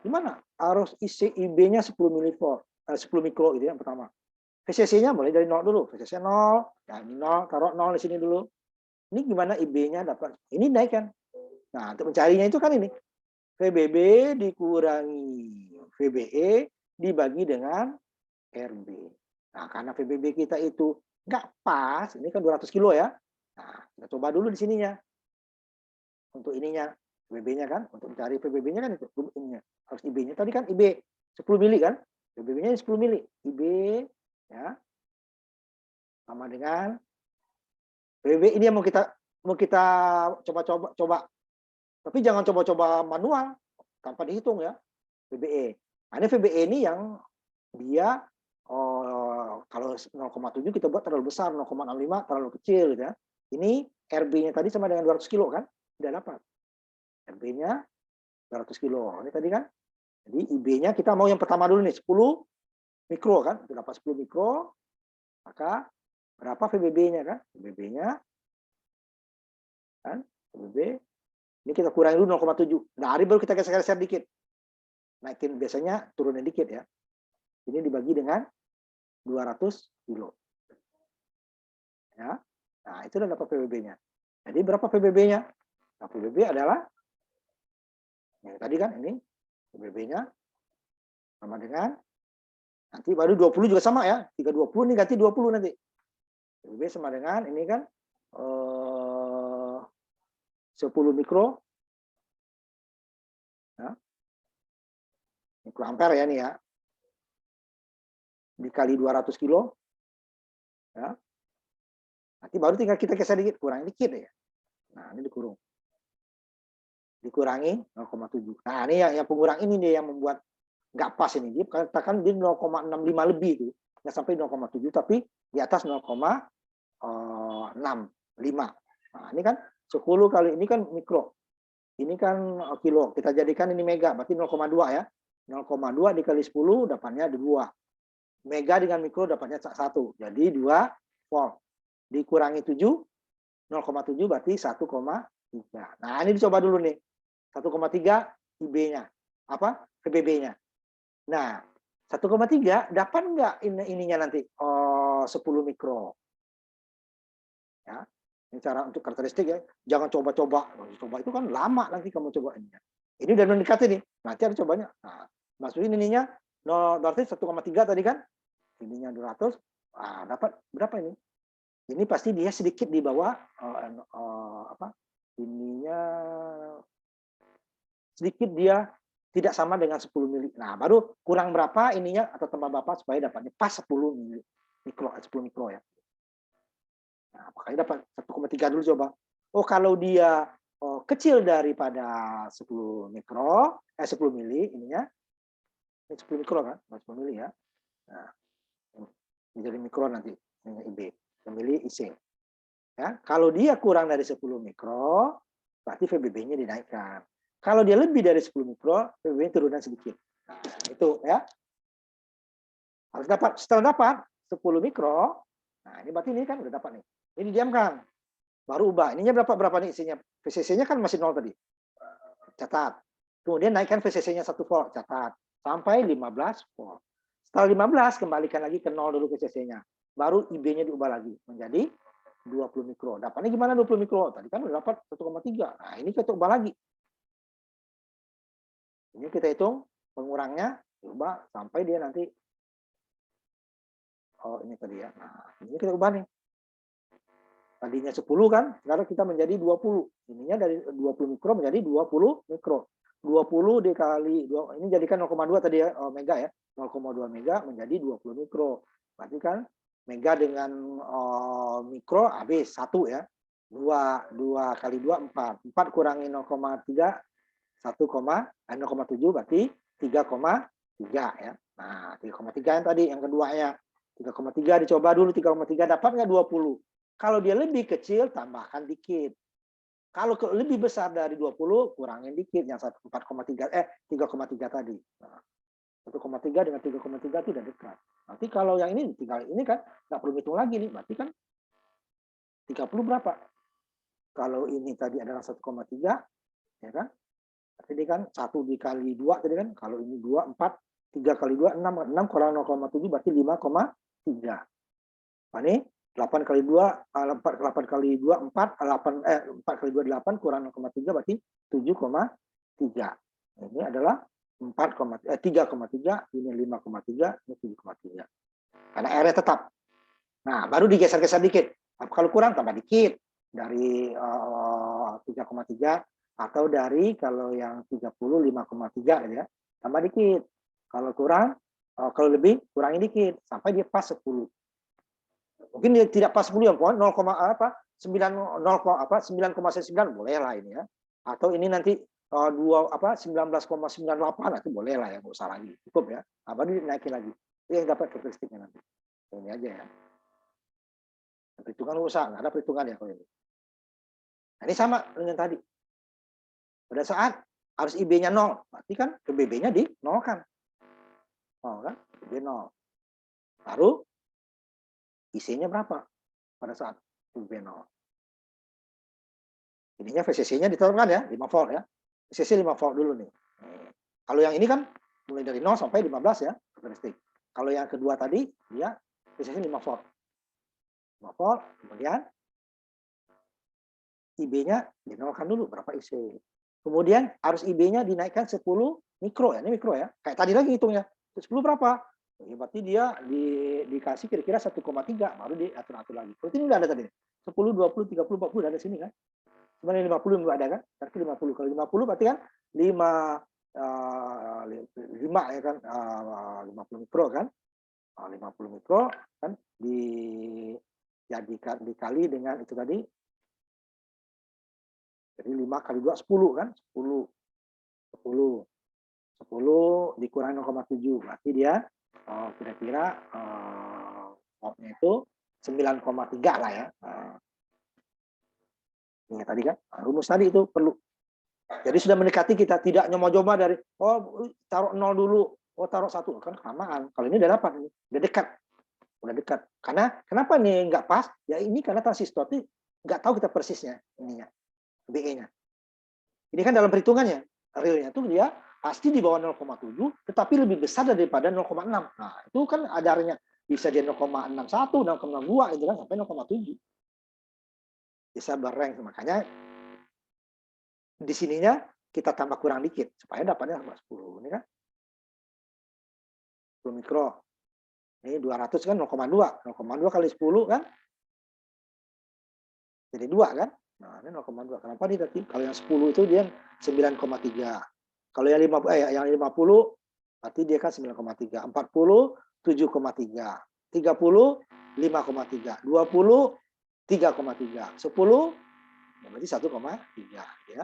Speaker 1: Gimana? Arus IB-nya 10 mikro itu yang pertama. VCC-nya mulai dari 0 dulu. VCC 0, ya ini 0, taruh 0 di sini dulu. Ini gimana IB-nya dapat? Ini naik kan. Nah, untuk mencarinya itu kan ini. VBB dikurangi VBE dibagi dengan RB. Nah, karena VBB kita itu nggak pas, ini kan 200 kilo ya. Nah, kita coba dulu di sininya. Untuk ininya, VBB-nya kan, untuk mencari VBB-nya kan itu. Ininya. Harus IB-nya tadi kan IB 10 mili kan. VBB-nya 10 mili. IB ya sama dengan VBB ini yang mau kita coba. Tapi jangan coba-coba manual tanpa dihitung ya. VBE. Nah, ini VBE ini yang dia kalau 0,7 kita buat terlalu besar, 0,65 terlalu kecil gitu ya. Ini RB-nya tadi sama dengan 200 kilo kan? Tidak dapat. RB-nya 200 kilo. Ini tadi kan. Jadi IB-nya kita mau yang pertama dulu nih 10 mikro kan? Untuk dapat 10 mikro, maka berapa VBB-nya kan? VBB-nya kan? VBB ini kita kurangi dulu 0,7. Nah, hari baru kita geser-geser dikit. Naikin biasanya turunin dikit ya. Ini dibagi dengan 200 kilo. Ya. Nah, itu udah dapat PBB-nya. Jadi berapa PBB-nya? Nah, PBB adalah yang tadi kan ini PBB-nya sama dengan nanti baru 20 juga sama ya. 320 ini ganti 20 nanti. PBB sama dengan ini kan 10 mikro ya. Mikroampere ya nih ya. Dikali 200 kilo. Ya. Nanti baru tinggal kita geser dikit, kurang dikit ya. Nah, ini dikurung. Dikurangi 0,7. Nah, ini yang pengurang ini nih yang membuat nggak pas ini. Dia katakan dia 0,65 lebih itu. Nggak sampai 0,7 tapi di atas 0,65. Nah, ini kan 10 kali ini kan mikro. Ini kan kilo. Kita jadikan ini mega, berarti 0,2 ya. 0,2 dikali 10 dapatnya 2. Mega dengan mikro dapatnya 1. Jadi 2 volt. Dikurangi 7, 0,7 berarti 1,3. Nah, ini dicoba dulu nih. 1,3 IB-nya. Apa? PBB-nya. Nah, 1,3 dapat nggak ininya nanti? 10 mikro. Ya. Ini cara untuk karakteristik ya. Jangan coba-coba. Coba itu kan lama nanti kamu coba ini. Ini udah mendekati nih. Nanti ada cobanya. Nah, masukin ininya 0, 1,3 tadi kan. Ininya 200. Nah, dapat berapa ini? Ini pasti dia sedikit di bawah ininya sedikit dia tidak sama dengan 10 mili. Nah, baru kurang berapa ininya atau tambah berapa supaya dapatnya pas 10 mikro ya. Nah, makanya dapat 1,3 dulu coba. Oh, kalau dia kecil daripada 10 mikro, 10 mili ininya. Ini 10 mikro kan? 10 mili ya. Nah, ini jadi mikro nanti ini IB, mili IC. Ya, kalau dia kurang dari 10 mikro, berarti VBB-nya dinaikkan. Kalau dia lebih dari 10 mikro, PBB turunnya sedikit. Nah, itu ya. Harus dapat. Setelah dapat 10 mikro, nah ini berarti ini kan udah dapat nih. Ini diamkan. Baru ubah. Ininya berapa nih isinya? VCC-nya kan masih 0 tadi. Catat. Kemudian naikkan VCC-nya 1 volt. Catat. Sampai 15 volt. Setelah 15, kembalikan lagi ke 0 dulu VCC-nya. Baru IB-nya diubah lagi menjadi 20 mikro. Dapatnya gimana 20 mikro? Tadi kan udah dapat 1,3. Nah, ini kita ubah lagi. Ini kita hitung pengurangnya, ubah sampai dia nanti. Oh, ini tadi ya. Nah, ini kita ubah nih. Tadinya 10 kan, sekarang kita menjadi 20. Ininya dari 20 mikro menjadi 20 mikro. 20 dikali 2, ini jadikan 0,2 tadi ya, mega ya. 0,2 mega menjadi 20 mikro. Berarti kan mega dengan mikro habis 1 ya. 2 kali 2 4. 4 kurangi 0,3 0,7 berarti 3,3 ya. Nah, 3,3 yang tadi yang keduanya. 3,3 dicoba dulu 3,3 dapat nggak 20. Kalau dia lebih kecil tambahkan dikit. Kalau lebih besar dari 20 kurangin dikit yang 3,3 tadi. Nah, 1,3 dengan 3,3 itu udah dekat. Nanti kalau yang ini tinggal ini kan nggak perlu hitung lagi nih, berarti kan 30 berapa? Kalau ini tadi adalah 1,3 ya kan? Berarti ini kan 1 dikali 2 tadi kan, kalau ini 2 4 3 kali 2 6 kurang 0,7 berarti 5,3. Nah, ini 8 kali 2 8 kali 2 4 kali 2 8 kurang 0,3 berarti 7,3. Ini adalah 3,3, ini 5,3, ini 7,3. Karena R-nya tetap. Nah, baru digeser-geser dikit. Kalau kurang tambah dikit dari 3,3 atau dari kalau yang 30 5,3 gitu ya. Tambah dikit. Kalau kurang kalau lebih kurangin dikit sampai dia pas 10. Mungkin dia tidak pas 10 ya, 9,9 boleh lah ini ya. Atau ini nanti 19,98 itu boleh lah ya, nggak usah lagi. Cukup ya. Nah, baru dinaikin lagi. Itu yang dapat karakteristiknya nanti. Ini aja ya. Perhitungan usah, nggak ada perhitungan ya kalau ini. Nah, ini sama dengan tadi. Pada saat harus IB-nya 0, berarti kan ke BB-nya di 0 kan. 0 kan? IB 0. Baru IC-nya berapa pada saat IB 0. Ininya VCC-nya ditetapkan ya, 5 volt ya. VCC 5 volt dulu nih. Kalau yang ini kan mulai dari 0 sampai 15 ya, karakteristik. Kalau yang kedua tadi, dia VCC 5 volt. 5 volt, kemudian IB-nya dinolkan dulu, berapa IC. Kemudian harus IB-nya dinaikkan 10 mikro ya, ini mikro ya. Kayak tadi lagi hitungnya, 10 berapa? Ya, berarti dia dikasih kira-kira 1,3, baru diatur-atur lagi. Berarti ini udah ada tadi. 10, 20, 30, 40 udah ada sini kan. Sebenarnya 50 nggak ada kan? Berarti 50. Kalau 50 berarti kan 5 ya kan, 50 mikro kan. 50 mikro kan dijadikan dikali dengan itu tadi. Jadi 5 kali 2 10 kan? 10 dikurangi 0,7 berarti dia kira-kira outnya itu 9,3 lah ya. Ini tadi kan rumus tadi itu perlu. Jadi sudah mendekati, kita tidak nyoba-nyoba dari taruh 0 dulu, taruh 1 kan kelamaan. Kalau ini udah dapat, udah dekat. Karena kenapa nih nggak pas? Ya ini karena transistor itu nggak tahu kita persisnya ininya, BE-nya. Ini kan dalam perhitungannya, realnya tuh dia pasti di bawah 0,7, tetapi lebih besar daripada 0,6. Nah, itu kan adarnya bisa dia 0,61, 0,62 itu kan sampai 0,7. Bisa berrank, makanya di sininya kita tambah kurang dikit supaya dapatnya sama 10. Ini kan 10 mikro. Ini 200 kan 0,2. 0,2 kali 10 kan jadi 2 kan? Nah, ini 0,2. Kenapa dia tadi? Kalau yang 10 itu dia 9,3. Kalau yang 50 berarti dia kan 9,3. 40 7,3. 30 5,3. 20 3,3. 10 berarti 1,3 ya.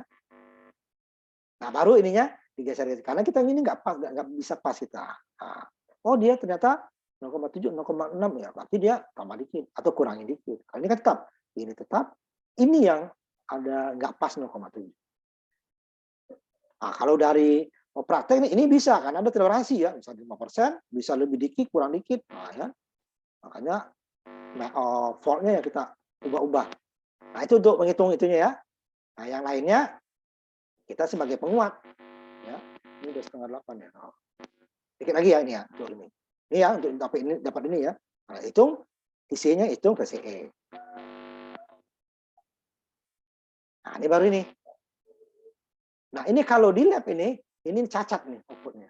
Speaker 1: Nah, baru ininya digeser karena kita ini nggak pas, nggak bisa pas kita. Nah, dia ternyata 0,7 0,6 ya, berarti dia tambah dikit atau kurangin dikit. Kalau ini kan tetap, ini tetap, ini yang ada nggak pas 0,7. Nah, kalau dari praktek ini bisa kan ada toleransi ya, bisa 5%, bisa lebih dikit, kurang dikit. Nah, ya. Makanya faultnya ya kita ubah-ubah. Nah, itu untuk menghitung itunya ya. Nah, yang lainnya kita sebagai penguat. Ya. Ini udah 7:30 ya. Oh. Dikit lagi ya ini ya, untuk ini. Ini ya untuk dapat ini ya. Nah, hitung isinya, hitung VCE. Nah, ini baru ini. Nah, ini kalau di lab ini cacat nih outputnya.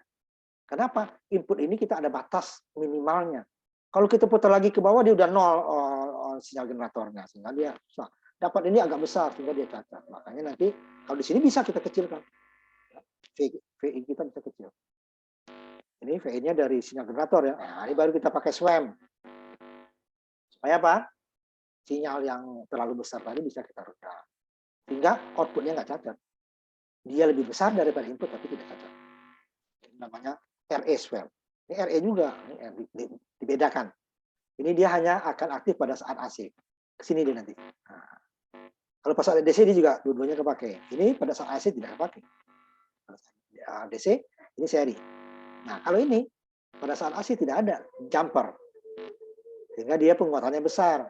Speaker 1: Kenapa? Input ini kita ada batas minimalnya. Kalau kita putar lagi ke bawah, dia udah nol sinyal generatornya. Sehingga dia susah. Dapat ini agak besar, sehingga dia cacat. Makanya nanti, kalau di sini bisa kita kecilkan. VI kita bisa kecil. Ini VI-nya dari sinyal generator ya. Nah, ini baru kita pakai SWAM. Supaya apa? Sinyal yang terlalu besar tadi bisa kita redam. Sehingga outputnya nggak cacat. Dia lebih besar daripada input tapi tidak cacat. Ini namanya RE swell. Ini RE juga, ini dibedakan. Ini dia hanya akan aktif pada saat AC. Kesini dia nanti. Nah, kalau pas saat DC dia juga dua-duanya kepake. Ini pada saat AC tidak kepake. DC ini seri. Nah kalau ini pada saat AC tidak ada jumper, sehingga dia penguatannya besar.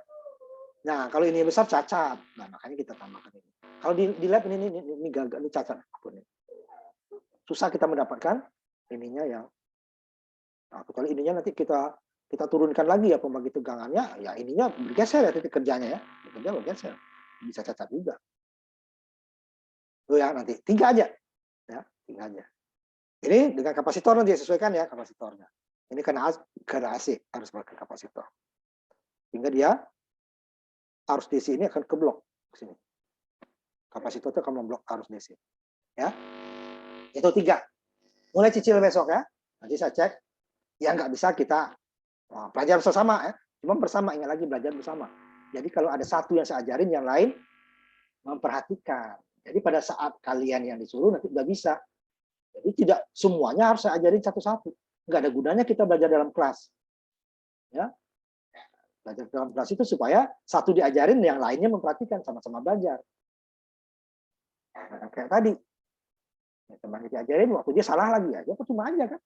Speaker 1: Nah kalau ini besar cacat. Nah makanya kita tambahkan ini. Kalau di lab ini gagal, ini cacat. Susah kita mendapatkan ininya yang. Nah, kecuali ininya nanti kita turunkan lagi ya pembagi tegangannya, ya ininya bergeser ya titik kerjanya ya. Kerja bergeser. Bisa cacat juga. Tuh ya nanti 3 aja. Ya, 3 aja. Ini dengan kapasitor nanti sesuaikan ya kapasitornya. Ini karena AC harus pakai kapasitor. Sehingga dia arus DC ini akan ke blok ke sini. Kapasitor itu akan memblok arus DC. Ya. Itu 3. Mulai cicil besok ya. Nanti saya cek. Yang nggak bisa kita belajar bersama ya. Cuma bersama, ingat lagi belajar bersama. Jadi kalau ada satu yang saya ajarin, yang lain memperhatikan. Jadi pada saat kalian yang disuruh nanti udah bisa. Jadi tidak semuanya harus saya ajarin satu-satu. Nggak ada gunanya kita belajar dalam kelas. Ya. Belajar dalam kelas itu supaya satu diajarin, yang lainnya memperhatikan, sama-sama belajar. Nah, kayak tadi. Teman diajarin, waktu dia salah lagi ya. Dia cuma aja kan.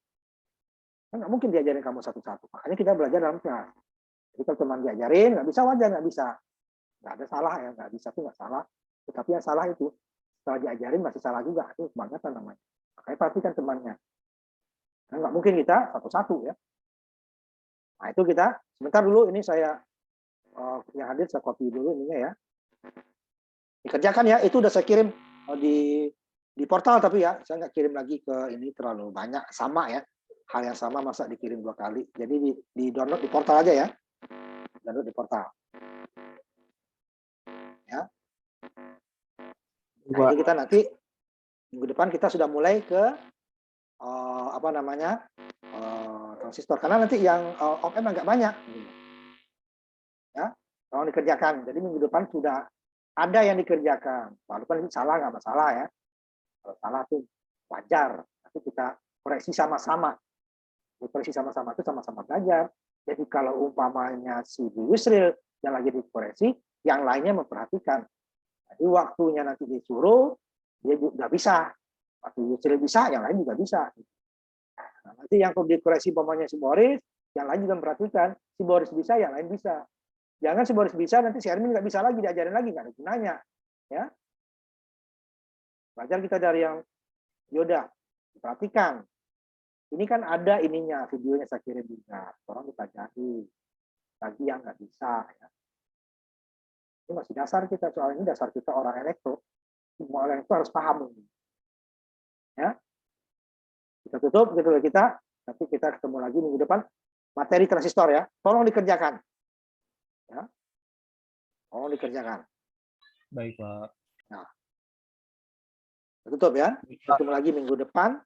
Speaker 1: Nggak mungkin diajarin kamu satu-satu. Makanya kita belajar dalam kelas. Jadi kalau teman diajarin, nggak bisa wajar, nggak bisa. Nggak ada salah ya, nggak bisa itu nggak salah. Tetapi yang salah itu, setelah diajarin masih salah juga. Itu kebangetan namanya. Makanya perhatikan temannya. Nah, nggak mungkin kita satu-satu ya. Nah itu kita, sebentar dulu ini saya, yang hadir saya copy dulu ininya ya. Dikerjakan ya, itu udah saya kirim di portal tapi ya, saya nggak kirim lagi ke ini terlalu banyak, sama ya. Hal yang sama masa dikirim 2 kali. Jadi di download di portal aja ya. Download di portal. Ya. Nah, ini kita nanti minggu depan kita sudah mulai ke transistor, karena nanti yang op-amp agak banyak. Ya, tolong dikerjakan. Jadi minggu depan sudah ada yang dikerjakan. Walaupun ini salah nggak masalah ya. Kalau salah itu wajar. Tapi kita koreksi sama-sama. Koreksi sama-sama itu sama-sama belajar. Jadi kalau umpamanya si Bu Yusril yang lagi dikoreksi, yang lainnya memperhatikan. Jadi waktunya nanti disuruh, dia juga bisa. Waktu Yusril bisa, yang lain juga bisa. Nah, nanti yang dikoreksi umpamanya si Boris, yang lain juga memperhatikan. Si Boris bisa, yang lain bisa. Jangan si Boris bisa, nanti si Ermin nggak bisa lagi, diajarin lagi, nggak ada gunanya. Ya. Belajar kita dari yang Yoda. Perhatikan. Ini kan ada ininya, videonya saya kirim juga. Tolong dipelajari. Bagi yang nggak bisa. Ya. Ini masih dasar kita, soal ini dasar kita orang elektro. Semua orang itu harus paham. Ya. Kita tutup gitu kita. Nanti kita ketemu lagi minggu depan. Materi transistor ya. Tolong dikerjakan. Ya. Tolong dikerjakan.
Speaker 4: Baik, Pak.
Speaker 1: Nah. Tutup ya. Ketemu lagi minggu depan.